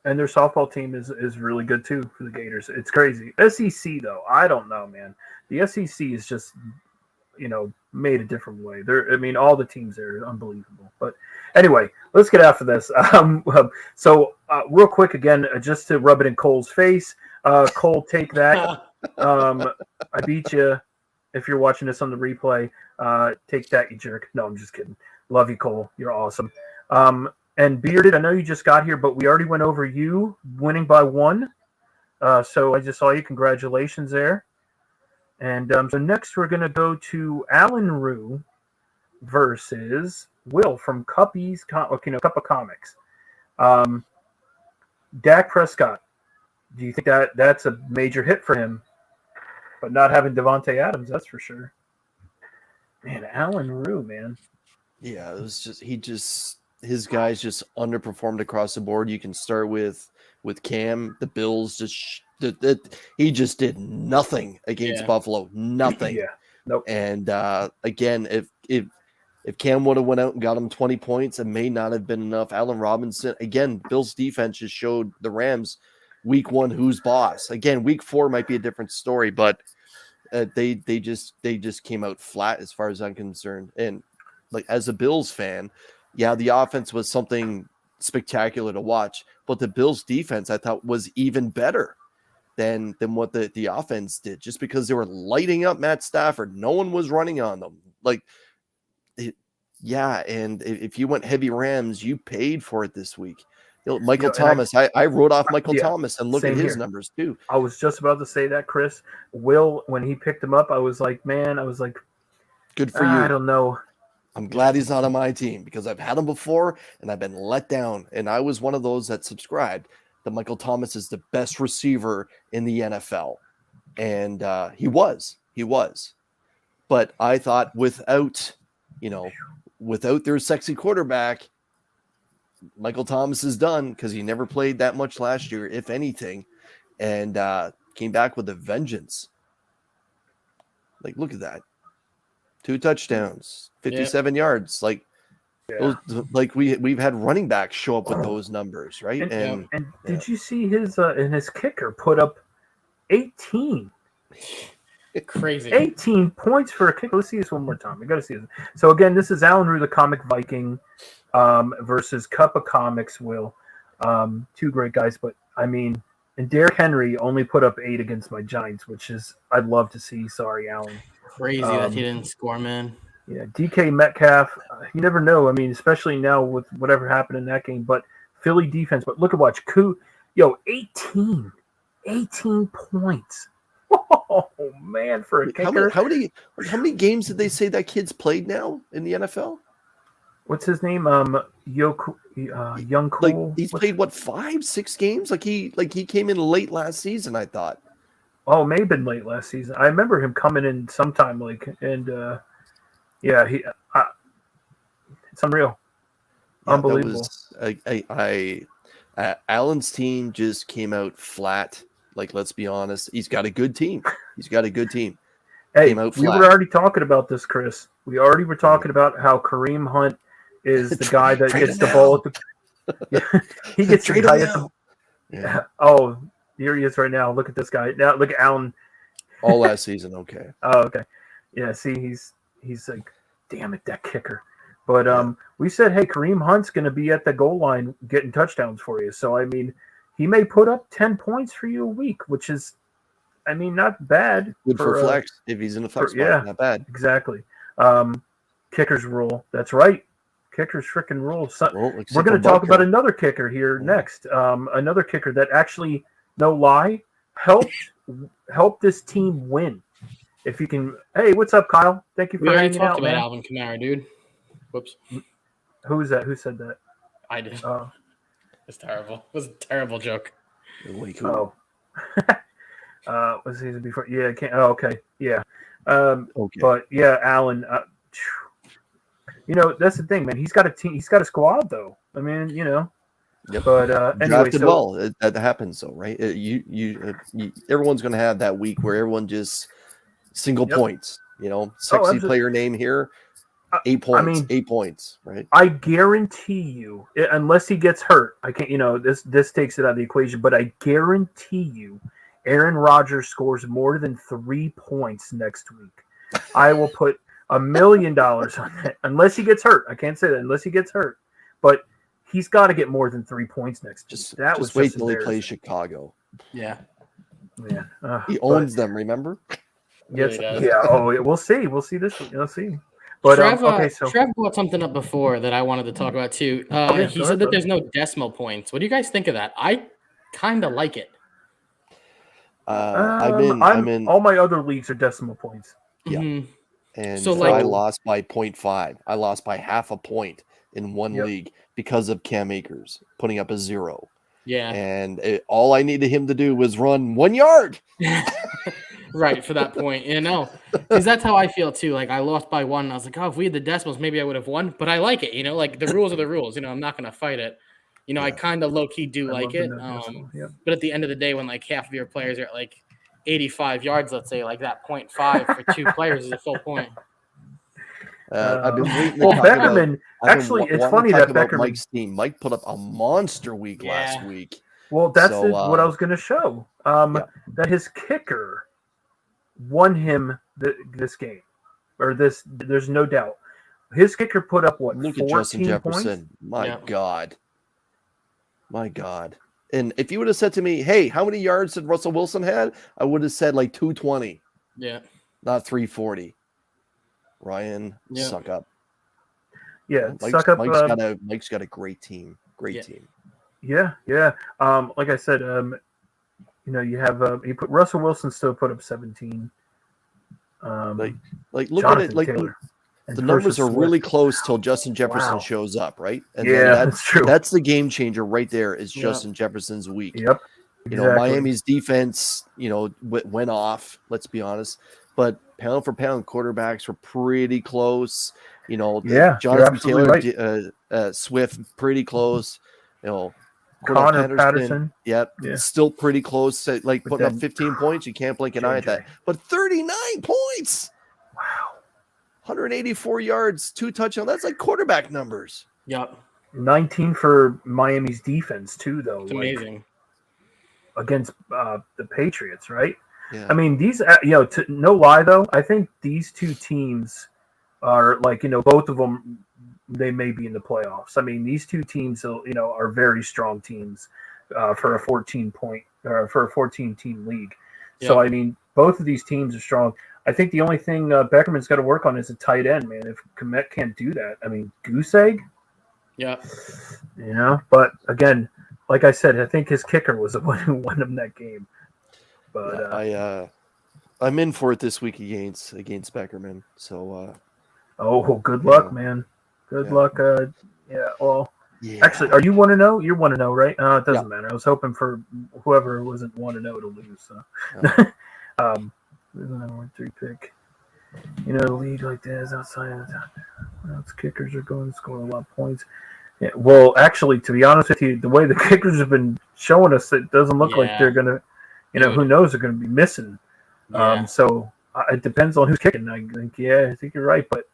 And their softball team is really good too for the Gators. It's crazy. SEC though, I don't know, man. The SEC is just, made a different way. All the teams there are unbelievable. But anyway, let's get after this. So real quick again, just to rub it in Cole's face. Cole, take that. I beat you. If you're watching this on the replay, take that, you jerk. No, I'm just kidding. Love you, Cole. You're awesome. And Bearded, I know you just got here, but we already went over you winning by 1. So I just saw you. Congratulations there. And so next we're going to go to Alan Rue versus Will from Cup of Comics. Dak Prescott, do you think that's a major hit for him? But not having Devontae Adams, that's for sure. Man, Alan Rue, man. Yeah, it was his guys just underperformed across the board. You can start with Cam. The Bills he just did nothing against Buffalo. Nothing. Yeah. Nope. And again, if Cam would have went out and got him 20 points, it may not have been enough. Allen Robinson, again, Bills defense just showed the Rams week 1 who's boss. Again, week 4 might be a different story, but they just came out flat as far as I'm concerned. And like as a Bills fan, yeah, the offense was something spectacular to watch, but the Bills defense I thought was even better than what the offense did, just because they were lighting up Matt Stafford. No one was running on them. And if you went heavy Rams, you paid for it this week. Michael Thomas, I wrote off Michael Thomas and look at his numbers too. I was just about to say that, Chris. Will, when he picked him up, I was like, good for you. I don't know. I'm glad he's not on my team because I've had him before and I've been let down. And I was one of those that subscribed that Michael Thomas is the best receiver in the NFL. And he was. But I thought without their sexy quarterback, Michael Thomas is done because he never played that much last year, if anything, and came back with a vengeance. Like, look at that. 2 touchdowns, 57 yards. Those, we've had running backs show up with those numbers, right? And did you see his kicker put up 18? Crazy. 18 points for a kick. Let's see this one more time. We got to see this. So again, this is Alan Rue, the Comic Viking, versus Cup of Comics. Will, 2 great guys, but I mean, and Derrick Henry only put up 8 against my Giants, which is I'd love to see. Sorry, Alan. Crazy that he didn't score, man. Yeah, DK Metcalf. You never know. I mean, especially now with whatever happened in that game. But Philly defense. But look at 18 points. Oh man, for a kicker. How many games did they say that kid's played now in the NFL? What's his name? Young Cool. He's played 5-6 games? He came in late last season, I thought. Oh, may have been late last season. I remember him coming in sometime it's unreal. Yeah, unbelievable. Allen's team just came out flat. Let's be honest. He's got a good team. Hey, we were already talking about this, Chris. We already were talking about how Kareem Hunt is the guy that gets the ball. He gets the guy at the. Yeah. Oh, here he is right now. Look at this guy. Now look at Allen. All last season, okay. Oh, okay. Yeah, see, he's like, damn it, that kicker. But we said, hey, Kareem Hunt's going to be at the goal line getting touchdowns for you. So I mean, he may put up 10 points for you a week, which is, I mean, not bad. Good for flex if he's in the flex spot. Yeah, not bad. Exactly. Kickers rule. That's right. Kickers freaking rule. We're going to talk about another kicker here next. Another kicker that actually, no lie, helped this team win. If you can. Hey, what's up, Kyle? Thank you for hanging out, man. Alvin Kamara, dude. Whoops. Who was that? Who said that? I did. It's terrible. It was a terrible joke. Oh. Was season before? Yeah, I can't. Oh, okay. Yeah. Okay. But yeah, Allen. That's the thing, man. He's got a team. He's got a squad, though. I mean, Yep. But anyway, well. That happens, though, right? Everyone's going to have that week where everyone just single points. Sexy player name here. 8 points. I mean, 8 points, right? I guarantee you, unless he gets hurt, I can't. This takes it out of the equation. But I guarantee you, Aaron Rodgers scores more than 3 points next week. I will put $1 million on that, unless he gets hurt. I can't say that unless he gets hurt, but he's got to get more than 3 points next week. Just wait till he plays Chicago. Yeah. He owns them. Remember? Yes. Yeah. Oh, we'll see. We'll see this. We'll see. But Trev brought something up before that I wanted to talk about too. He said that there's no decimal points. What do you guys think of that? I kind of like it. I'm in. All my other leagues are decimal points. Yeah, and so I lost by 0.5. I lost by half a point in one league because of Cam Akers putting up a 0. Yeah, and all I needed him to do was run 1 yard. Right, for that point, because that's how I feel too. I lost by 1. I was like, oh, if we had the decimals, maybe I would have won. But I like it, the rules are the rules. I'm not going to fight it. I kind of low key do like it. But at the end of the day, when half of your players are at 85 yards, let's say, that 0.5 for 2 players is a full point. I've been waiting. Beckerman. Actually, it's funny that Beckerman. Mike's team. Mike put up a monster week last week. Well, that's So, what I was going to show. That his kicker won him this game, or this. There's no doubt. His kicker put up what? Look 14 at Justin Jefferson. points? My God. And if you would have said to me, "Hey, how many yards did Russell Wilson had?" I would have said like 220. Yeah. Not 340. Ryan, suck up. Yeah, suck up. Mike's got a great team. Great team. Yeah. Like I said, you have he put Russell Wilson still put up 17. Look at it. Like the numbers are really close till Justin Jefferson shows up, right? And that's true. That's the game changer right there. Is Justin Jefferson's week. Yep. Exactly. Miami's defense, went off. Let's be honest, but pound for pound, quarterbacks were pretty close. Jonathan Taylor, right. Swift, pretty close. Connor Patterson. Yep. Yeah. Still pretty close. Like putting up 15 points. You can't blink an eye at that. But 39 points. Wow. 184 yards, 2 touchdowns. That's like quarterback numbers. Yep. 19 for Miami's defense too, though. It's amazing. Against the Patriots, right? Yeah. I mean, these, no lie though, I think these two teams are both of them, they may be in the playoffs. I mean, these two teams, are very strong teams for a 14 team league. Yep. So, I mean, both of these teams are strong. I think the only thing Beckerman's got to work on is a tight end, man. If Komet can't do that, I mean, goose egg. Yeah. But again, like I said, I think his kicker was the one who won him that game. But I'm in for it this week against Beckerman. So. Good luck, man. Good luck. Actually, are you 1-0? You're 1-0, right? It doesn't matter. I was hoping for whoever wasn't 1-0 to lose. So. 1-3 pick. The league like this outside of the kickers are going to score a lot of points. Yeah, well, actually, to be honest with you, the way the kickers have been showing us, it doesn't look like they're going to, who knows, they're going to be missing. Yeah. So it depends on who's kicking. I think you're right. But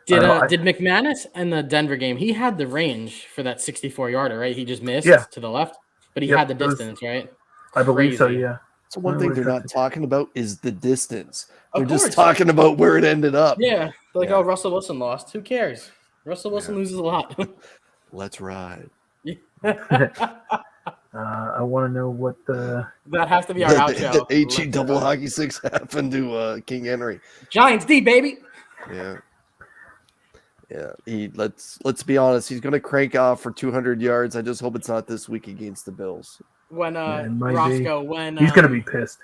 did McManus in the Denver game, he had the range for that 64-yarder, right? He just missed to the left, but he had the distance, right? I believe so, yeah. So one thing they're not talking about is the distance. They're just talking about where it ended up. Yeah. Oh, Russell Wilson lost. Who cares? Russell Wilson loses a lot. Let's ride. I want to know what the... That has to be our outro. The HE double hockey 6 happened to King Henry. Giants D, baby. Yeah. Let's be honest. He's going to crank off for 200 yards. I just hope it's not this week against the Bills. When he's going to be pissed.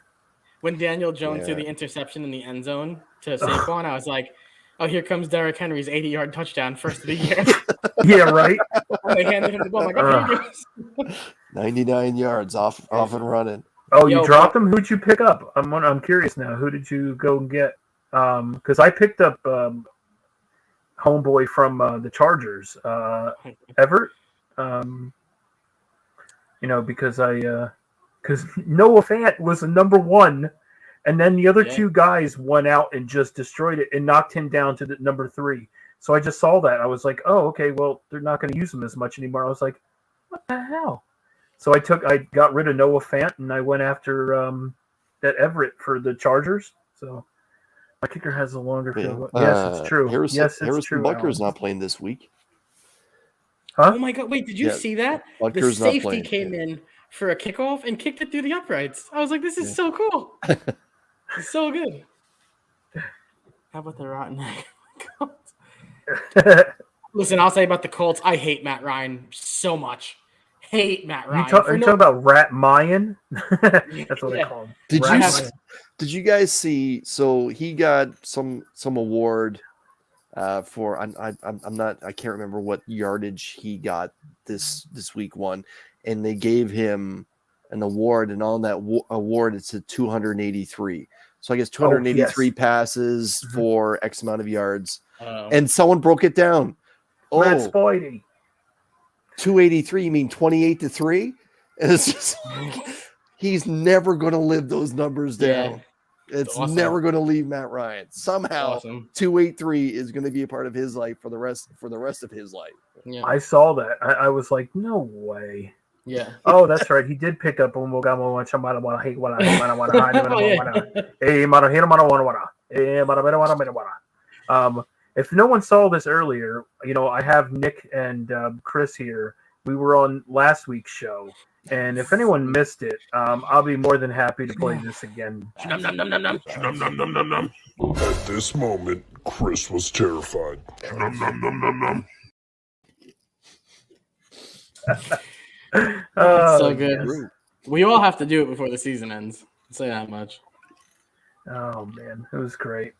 When Daniel Jones threw the interception in the end zone to Saquon, I was like, "Oh, here comes Derrick Henry's 80-yard touchdown, first of the year." Yeah, right. And they handed him the ball. I'm like, 99 yards off and running. Oh, you dropped him? Who'd you pick up? I'm curious now. Who did you go and get? Because I picked up homeboy from the Chargers, Everett. Because Noah Fant was the number one, and then the other two guys went out and just destroyed it and knocked him down to the number 3. So I just saw that. I was like, oh, okay, well, they're not going to use him as much anymore. I was like, what the hell? So I got rid of Noah Fant, and I went after that Everett for the Chargers. So my kicker has a longer field. Yes, it's true. Harrison Butker's not playing this week. Huh? Oh my God! Wait, did you see that? Butker's the safety came in for a kickoff and kicked it through the uprights. I was like, this is so cool. It's so good. How about the rotten egg? Listen, I'll say about the Colts, I hate Matt Ryan so much. Hate Matt Ryan. Are you talking about Rat Mayan? That's what I call him. Did you guys see? So he got some award for I can't remember what yardage he got this week one, and they gave him an award, and on that award it's a 283. So I guess 283 passes for X amount of yards, and someone broke it down. Matt Spidey. 283. You mean 28-3? And it's just he's never going to live those numbers down. Yeah. It's never going to leave Matt Ryan. Somehow, 283 is going to be a part of his life for the rest of his life. Yeah. I saw that. I was like, no way. Yeah. Oh, that's right. He did pick up if no one saw this earlier, I have Nick and Chris here. We were on last week's show, and if anyone missed it, I'll be more than happy to play this again. Num, num, num, num, num. Num, num, num, num, num. At this moment, Chris was terrified. Num, num, num, num, num. So good. Yes. We all have to do it before the season ends. I'll say that much. Oh man, it was great.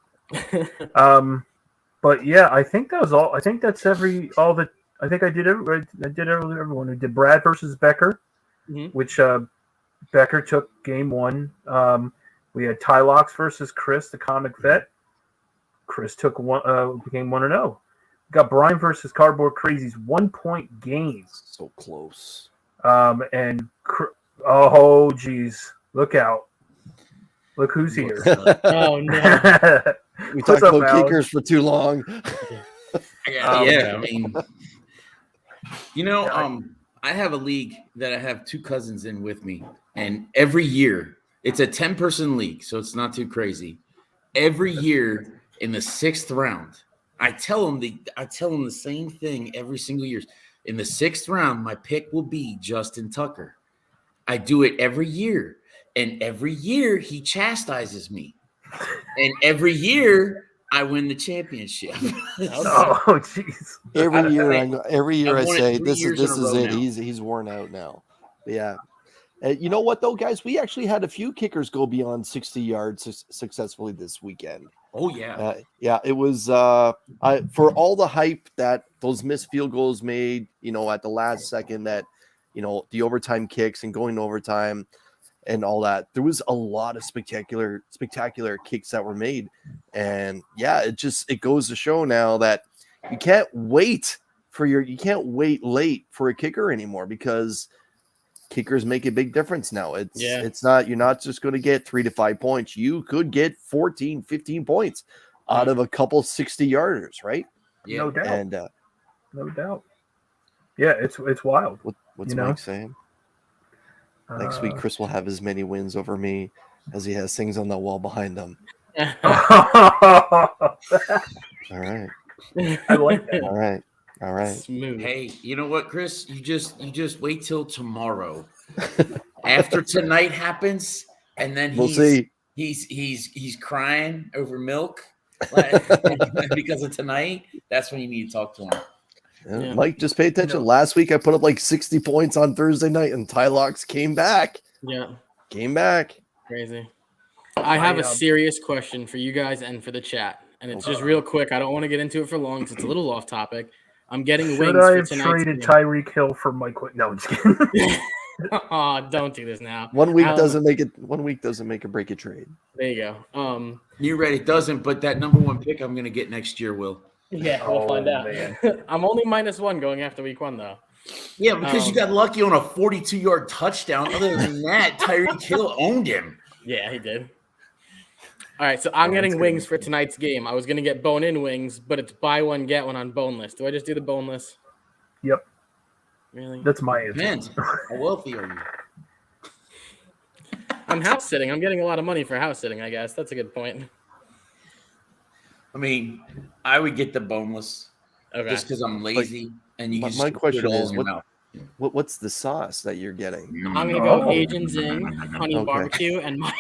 But yeah, I think that was all. I think that's I think I did everyone. We did Brad versus Becker, which Becker took game 1. We had Tylox versus Chris, the comic vet. Chris took became 1-0. Got Brian versus Cardboard Crazies, 1-point game. So close. Oh geez, look out! Look who's here. Oh no! We talked about kickers for too long. I mean, I have a league that I have 2 cousins in with me, and every year it's a 10-person league, so it's not too crazy. Every year in the 6th round, I tell them the same thing every single year. In the 6th round, my pick will be Justin Tucker. I do it every year, and every year he chastises me, and every year I win the championship. Oh, jeez! Every year I say this is it. He's worn out now. But yeah. You know what though, guys? We actually had a few kickers go beyond 60 yards successfully this weekend. Oh yeah, it was for all the hype that those missed field goals made. At the last second, that the overtime kicks and going to overtime and all that. There was a lot of spectacular kicks that were made, and yeah, it goes to show now that you can't wait late for a kicker anymore, because kickers make a big difference now. It's not, you're not just going to get 3 to 5 points. You could get 14, 15 points out of a couple 60-yarders, right? Yeah, no doubt. And no doubt. Yeah, it's wild. What's Mike saying? Next week, Chris will have as many wins over me as he has things on the wall behind him. All right. I like that. All right. Smooth. Hey, you know what, Chris? You just wait till tomorrow. After tonight happens, and then we'll see. He's crying over milk because of tonight. That's when you need to talk to him. Yeah. Mike, just pay attention. Last week I put up like 60 points on Thursday night, and Tylox came back. Yeah. Came back. Crazy. I have a serious question for you guys and for the chat. And it's just real quick. I don't want to get into it for long because it's a little off topic. I'm getting wings for tonight. Should I have traded Tyreek Hill for Mike? No, I'm just kidding. Oh, don't do this now. 1 week doesn't make it. 1 week doesn't make or break a trade. There you go. You're right. It doesn't. But that number 1 pick I'm going to get next year will. Yeah, we'll find out. I'm only -1 going after week 1 though. Yeah, because you got lucky on a 42-yard touchdown. Other than that, Tyreek Hill owned him. Yeah, he did. All right, so I'm getting wings for tonight's game. I was going to get bone-in wings, but it's buy one, get one on boneless. Do I just do the boneless? Yep. Really? That's my answer. Depends. How wealthy are you? I'm house sitting. I'm getting a lot of money for house sitting, I guess. That's a good point. I mean, I would get the boneless just because I'm lazy. And you my question is, what's the sauce that you're getting? I'm going to go Asian Zing, honey barbecue, and mine.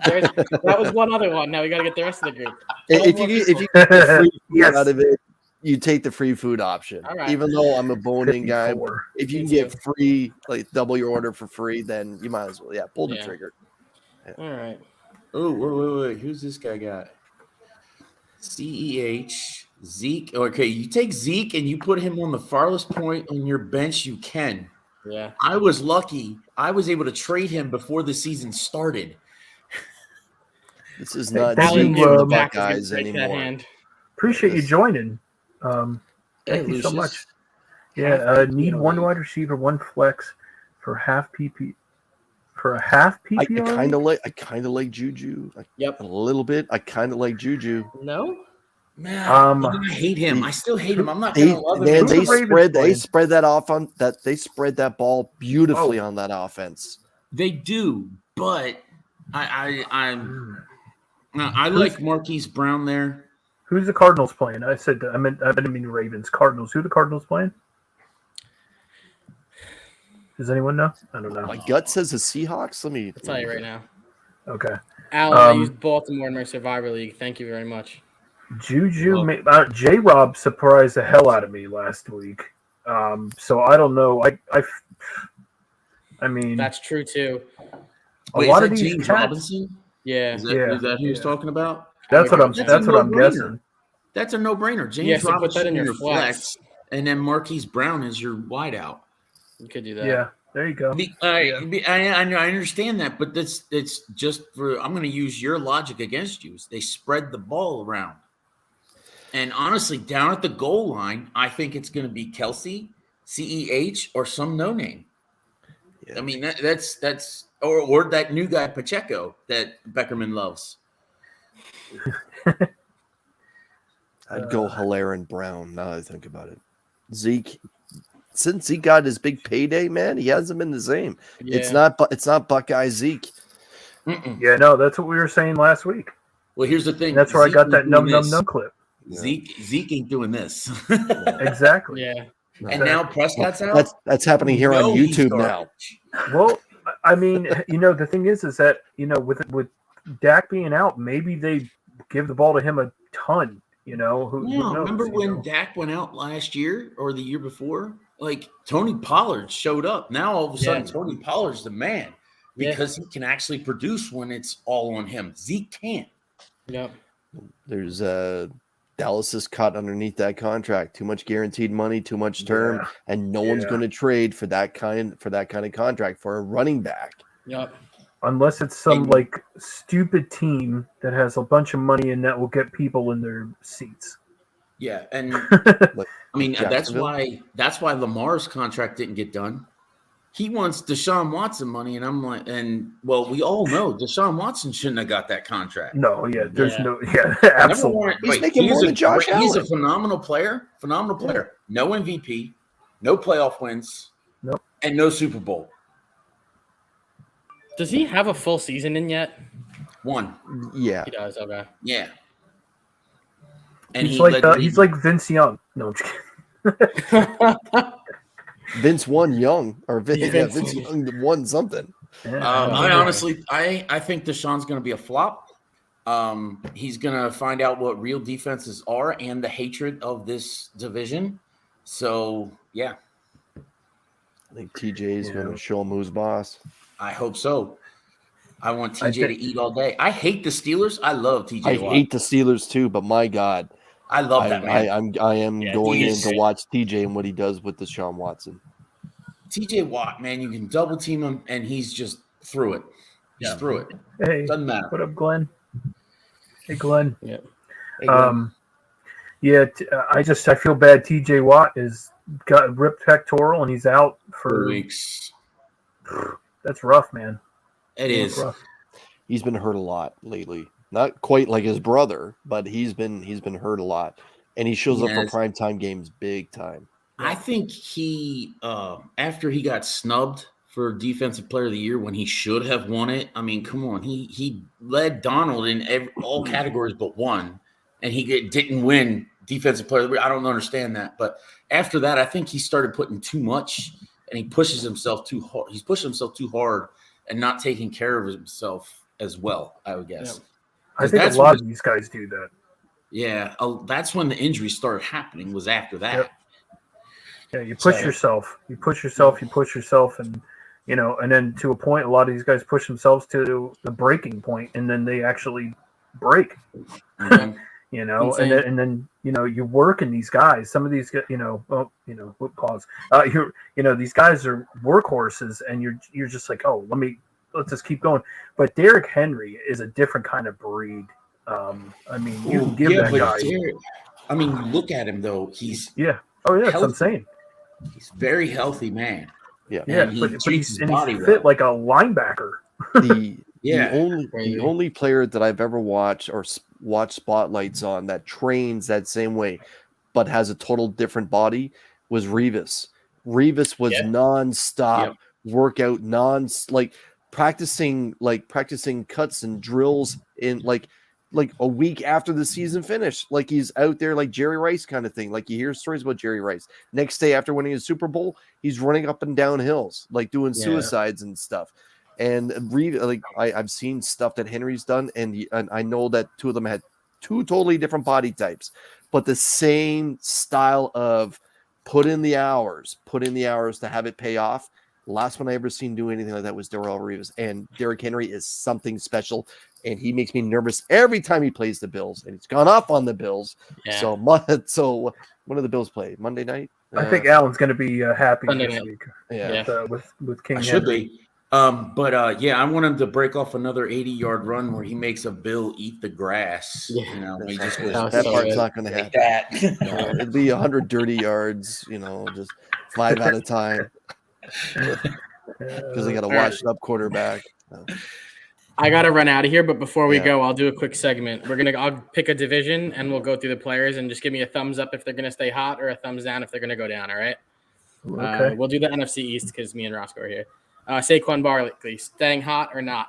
That was one other one. Now we got to get the rest of the group. If you get the free food out of it, you take the free food option. Right. Even though I'm a bone-in guy, if you can get free, like double your order for free, then you might as well. Yeah, pull the trigger. Yeah. All right. Oh, wait. Who's this guy got? CEH Zeke. Okay, you take Zeke and you put him on the farthest point on your bench you can. Yeah. I was lucky. I was able to trade him before the season started. This is not guys anymore. Appreciate you joining. Thank you so much. Yeah, need one wide receiver, one flex for half PP. For a half PPR? I kind of like Juju. Yep. A little bit. I kind of like Juju. No? Man, I hate him. I still hate him. I'm not gonna love him. They spread that off on that. They spread that ball beautifully on that offense. They do, but I like Marquise Brown there. Who's the Cardinals playing? I didn't mean Ravens. Cardinals. Who the Cardinals playing? Does anyone know? I don't know. My gut says the Seahawks. I'll tell you right now. Okay. Alan, I used Baltimore in my Survivor League. Thank you very much. J-Rob surprised the hell out of me last week. So I don't know. I mean, that's true too. A lot of these James Robinson. Yeah. Is that who he's talking about? That's what I'm guessing. That's a no-brainer. James Robinson in your flex, and then Marquise Brown is your wideout. You could do that. Yeah. There you go. I understand that, but it's just for. I'm going to use your logic against you. They spread the ball around. And honestly, down at the goal line, I think it's going to be Kelsey, CEH, or some no-name. Yeah. I mean, that's or that new guy, Pacheco, that Beckerman loves. I'd go Hilaire and Brown now that I think about it. Zeke, since he got his big payday, man, he hasn't been the same. Yeah. It's not Buckeye Zeke. Yeah, no, that's what we were saying last week. Well, here's the thing. And that's where Zeke I got that num clip. Zeke ain't doing this. Exactly. Yeah. And now Prescott's out. That's happening here on YouTube now. Well, I mean, the thing is that with Dak being out, maybe they give the ball to him a ton. Who knows? Remember when Dak went out last year or the year before? Like Tony Pollard showed up. Now all of a sudden, Tony Pollard's the man because he can actually produce when it's all on him. Zeke can't. Yep. There's Dallas is caught underneath that contract. Too much guaranteed money, too much term, and no one's going to trade for that kind of contract for a running back. Yep. Unless it's some stupid team that has a bunch of money and that will get people in their seats. Yeah, and that's why Lamar's contract didn't get done. He wants Deshaun Watson money, and I'm like, we all know Deshaun Watson shouldn't have got that contract. No, absolutely. He's making more than Josh Allen. He's a phenomenal player. No MVP, no playoff wins, and no Super Bowl. Does he have a full season in yet? One. Yeah. He does, okay. Yeah. And he's like Vince Young. No, I'm just kidding. Vince won Young, or Vince Young won something. I think Deshaun's going to be a flop. He's going to find out what real defenses are and the hatred of this division. So, yeah. I think TJ is going to show him who's boss. I hope so. I want TJ to eat all day. I hate the Steelers. I love TJ I Watt. hate the Steelers too, but my God. I love that man. I am going in to watch TJ and what he does with Deshaun Watson. TJ Watt, man, you can double team him and he's just through it. He's through it. Hey, doesn't matter. What up, Glenn? Hey, Glenn. Yeah. Hey, Glenn. I feel bad. TJ Watt is got ripped pectoral and he's out for weeks. That's rough, man. It is. Rough. He's been hurt a lot lately. Not quite like his brother, but he's been hurt a lot, and he shows up for primetime games big time. I think he after he got snubbed for Defensive Player of the Year when he should have won it. I mean, come on, he led Donald in all categories but one, and he didn't win Defensive Player of the Year. I don't understand that, but after that, I think he started putting too much, and he pushes himself too hard. He's pushing himself too hard and not taking care of himself as well, I would guess. Yeah. I think a lot of these guys do that. Yeah, that's when the injuries started happening, was after that. Yep. Yeah, you push yourself, and and then to a point, a lot of these guys push themselves to the breaking point, and then they actually break. Mm-hmm. And then you work in these guys. Some of these, pause. These guys are workhorses, and you're just like, let's just keep going. But Derrick Henry is a different kind of breed. You can give that guy. Look at him though. He's that's what I'm saying. He's a very healthy man. Yeah, but he's fit like a linebacker. The only player that I've ever watched, or watch spotlights on that trains that same way, but has a total different body was Revis. Revis was nonstop workout, practicing cuts and drills in like a week after the season finished. Like he's out there like Jerry Rice kind of thing. Like you hear stories about Jerry Rice. Next day after winning a Super Bowl, he's running up and down hills, like doing suicides and stuff. And I've seen stuff that Henry's done, and I know that two of them had two totally different body types, but the same style of put in the hours to have it pay off. The last one I ever seen do anything like that was Darrelle Revis, and Derrick Henry is something special, and he makes me nervous every time he plays the Bills, and he's gone off on the Bills. Yeah. So when do the Bills play? Monday night? I think Alan's going to be happy this week. Yeah, with King Henry. Should be. I want him to break off another 80-yard run where he makes a Bill eat the grass. Yeah. You know, he just goes, that part's not going to happen. It'd be 100 dirty yards. You know, just 5 at a time because they got a washed-up quarterback. I got to run out of here, but before we go, I'll do a quick segment. I'll pick a division, and we'll go through the players, and just give me a thumbs up if they're going to stay hot or a thumbs down if they're going to go down. All right. Okay. We'll do the NFC East because me and Roscoe are here. Saquon Barkley, staying hot or not?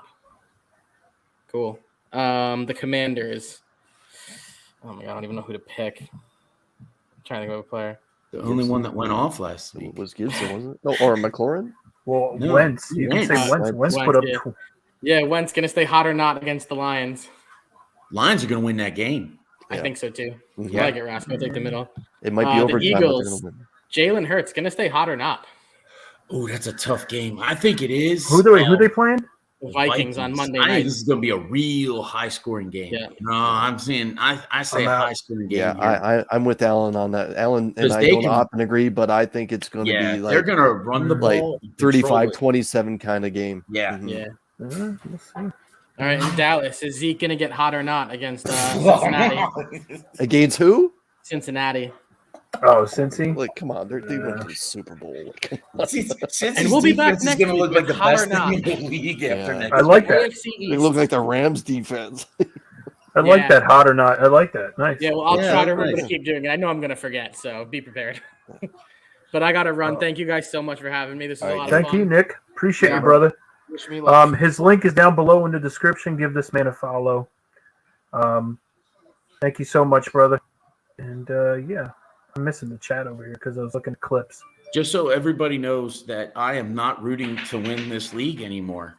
Cool. The Commanders. Oh my god, I don't even know who to pick. I'm trying to go with a player. The only one that went off last week was Gibson, wasn't it? No, or McLaurin? Well, no, Wentz. You can say Wentz. Wentz put up. Yeah, Wentz gonna stay hot or not against the Lions. Lions are gonna win that game. I think so too. I like it, Roscoe. I'll take the middle. It might be overtime. The Eagles. Jalen Hurts gonna stay hot or not? Oh, that's a tough game. I think it is. Who they playing? Vikings on Monday night. I think this is going to be a real high-scoring game. Yeah. No, I'm saying I say a high-scoring game. Yeah, I'm with Alan on that. Alan and I don't often agree, but I think it's going to be like they're going to run the ball, 35-27 kind of game. Yeah, yeah. We'll see. All right, in Dallas, is Zeke going to get hot or not against Cincinnati? Against who? Cincinnati. Oh, Cincy? Like, come on, they went to the Super Bowl. And we'll be back next week. Going to look like the best thing in the league after next. I like that. They look like the Rams defense. I like that, hot or not. I like that. Nice. Yeah, well, I'll try to remember to keep doing it. I know I'm going to forget, so be prepared. But I got to run. Thank you guys so much for having me. This was a lot of fun. Thank you, Nick. Appreciate you, brother. Wish me luck. His link is down below in the description. Give this man a follow. Thank you so much, brother. And I'm missing the chat over here because I was looking at clips. Just so everybody knows that I am not rooting to win this league anymore.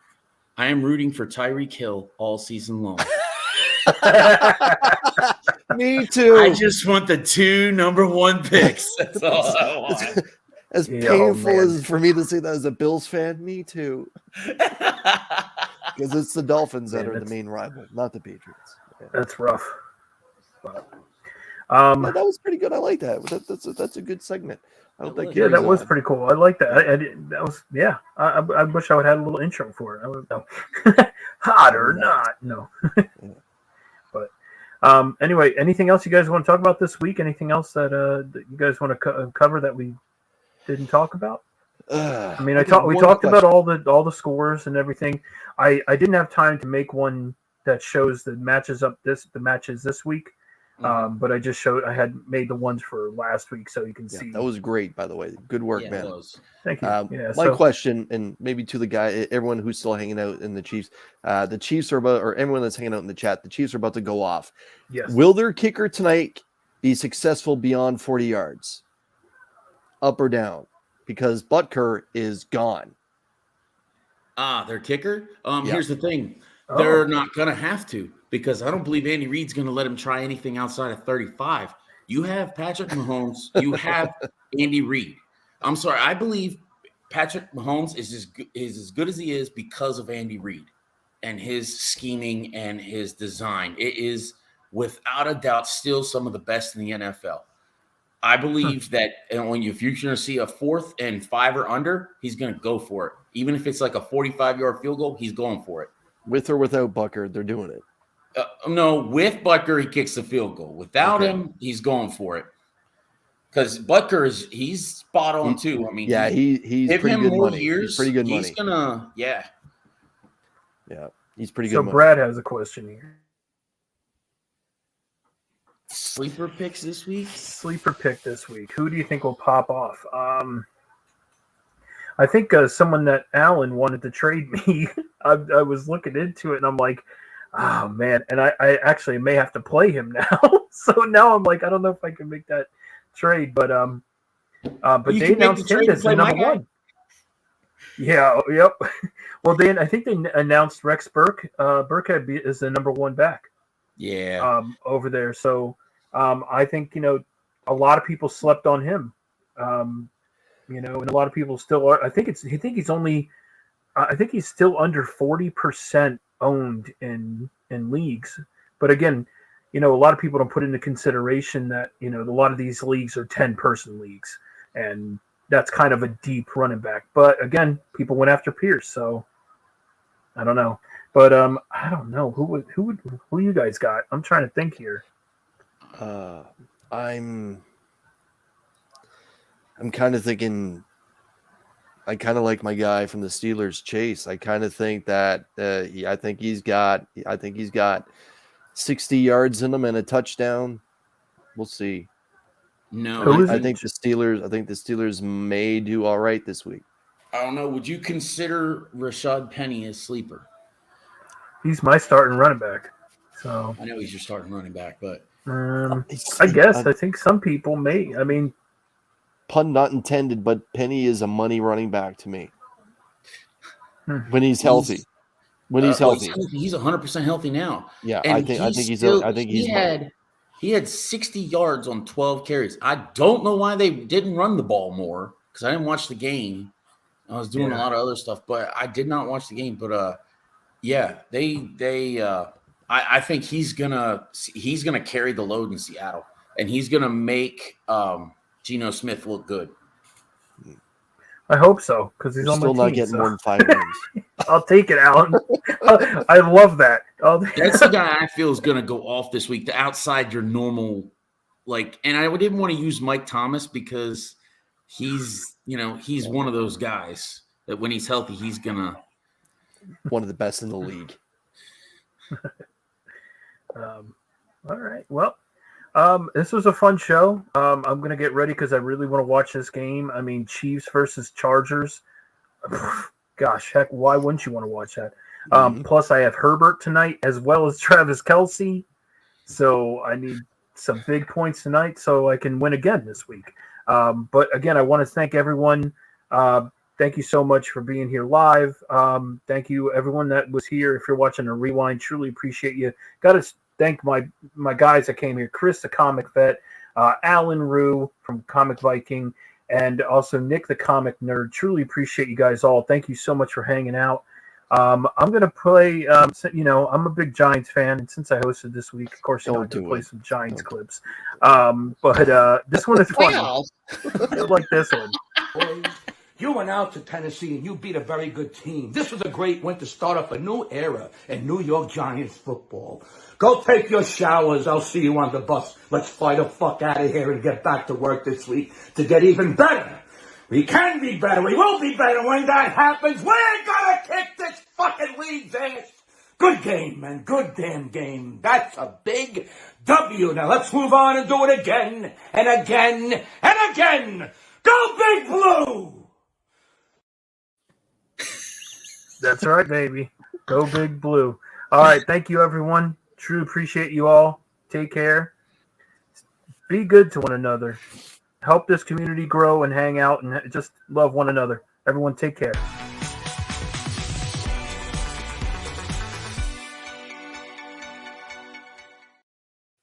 I am rooting for Tyreek Hill all season long. Me too. I just want the 2 number 1 picks. That's all I want. As painful as for me to say that as a Bills fan, me too. Because it's the Dolphins that are the main rival, not the Patriots. Yeah. That's rough. But, that was pretty good. I like that. That's a good segment. I don't think. Yeah, that was pretty cool. I like that. That was I wish I would have had a little intro for it. I would know. Hot or not? No. But anyway, anything else you guys want to talk about this week? Anything else that you guys want to cover that we didn't talk about? I mean, we talked about all the scores and everything. I didn't have time to make one that shows the matches this week. But I had made the ones for last week so you can see. That was great, by the way. Good work, man. Thank you. My question, and maybe to the guy, everyone who's still hanging out in the Chiefs are about, or everyone that's hanging out in the chat, the Chiefs are about to go off. Yes. Will their kicker tonight be successful beyond 40 yards? Up or down? Because Butker is gone. Their kicker? Here's the thing. They're not going to have to. Because I don't believe Andy Reid's going to let him try anything outside of 35. You have Patrick Mahomes. You have Andy Reid. I'm sorry. I believe Patrick Mahomes is as good as he is because of Andy Reid and his scheming and his design. It is, without a doubt, still some of the best in the NFL. I believe that if you're going to see a 4th and 5 or under, he's going to go for it. Even if it's like a 45-yard field goal, he's going for it. With or without Butker, they're doing it. No, with Butker, he kicks the field goal. Without him, he's going for it. Because Butker he's spot on too. I mean, he's give pretty him good more money. years. He's pretty good money. He's gonna, he's pretty good. So money. Brad has a question here. Sleeper picks this week? Sleeper pick this week. Who do you think will pop off? I think someone that Alan wanted to trade me. I was looking into it, and I'm like, oh, man. And I actually may have to play him now. So now I'm like, I don't know if I can make that trade. But they announced him as the number one. Yeah, yep. Well, I think they announced Rex Burke. Burke is the number one back. Yeah. Over there. So I think, a lot of people slept on him. And a lot of people still are. I think he's still under 40% owned in leagues. But again, a lot of people don't put into consideration that, a lot of these leagues are 10-person leagues, and that's kind of a deep running back. But again, people went after Pierce, so I don't know. But I don't know who you guys got. I'm trying to think here. I'm kind of thinking. I kind of like my guy from the Steelers, Chase. I kind of think that I think he's got 60 yards in him and a touchdown. We'll see. No, I think the Steelers may do all right this week. I don't know. Would you consider Rashad Penny a sleeper? He's my starting running back. So I know he's your starting running back, but I guess I think some people may. I mean, pun not intended, but Penny is a money running back to me. When he's healthy. He's healthy. He's 100% healthy now. Yeah, and I think he had 60 yards on 12 carries. I don't know why they didn't run the ball more, because I didn't watch the game. I was doing a lot of other stuff, but I did not watch the game. But I think he's gonna carry the load in Seattle, and he's gonna make Geno Smith look good. I hope so, because he's still not getting more than 5 wins. I'll take it, Alan. I love that. That's the guy I feel is going to go off this week. Outside your normal, and I didn't want to use Mike Thomas because he's one of those guys that when he's healthy, he's gonna one of the best in the league. All right. Well, this was a fun show. I'm going to get ready because I really want to watch this game. I mean, Chiefs versus Chargers. Gosh, heck, why wouldn't you want to watch that? Plus, I have Herbert tonight as well as Travis Kelce. So I need some big points tonight so I can win again this week. But again, I want to thank everyone. Thank you so much for being here live. Thank you, everyone that was here. If you're watching a rewind, truly appreciate you. Got to thank my guys that came here. Chris, the comic vet, Alan Rue from Comic Viking, and also Nick, the comic nerd. Truly appreciate you guys all. Thank you so much for hanging out. I'm going to play, I'm a big Giants fan, and since I hosted this week, of course, I'm going to play some Giants clips. But this one is fun. I like this one. You went out to Tennessee and you beat a very good team. This was a great win to start off a new era in New York Giants football. Go take your showers. I'll see you on the bus. Let's fly the fuck out of here and get back to work this week to get even better. We can be better. We will be better when that happens. We're gonna kick this fucking league's ass. Good game, man. Good damn game. That's a big W. Now let's move on and do it again and again and again. Go Big Blue! That's right, baby. Go Big Blue. All right. Thank you, everyone. Truly appreciate you all. Take care. Be good to one another. Help this community grow and hang out and just love one another. Everyone take care.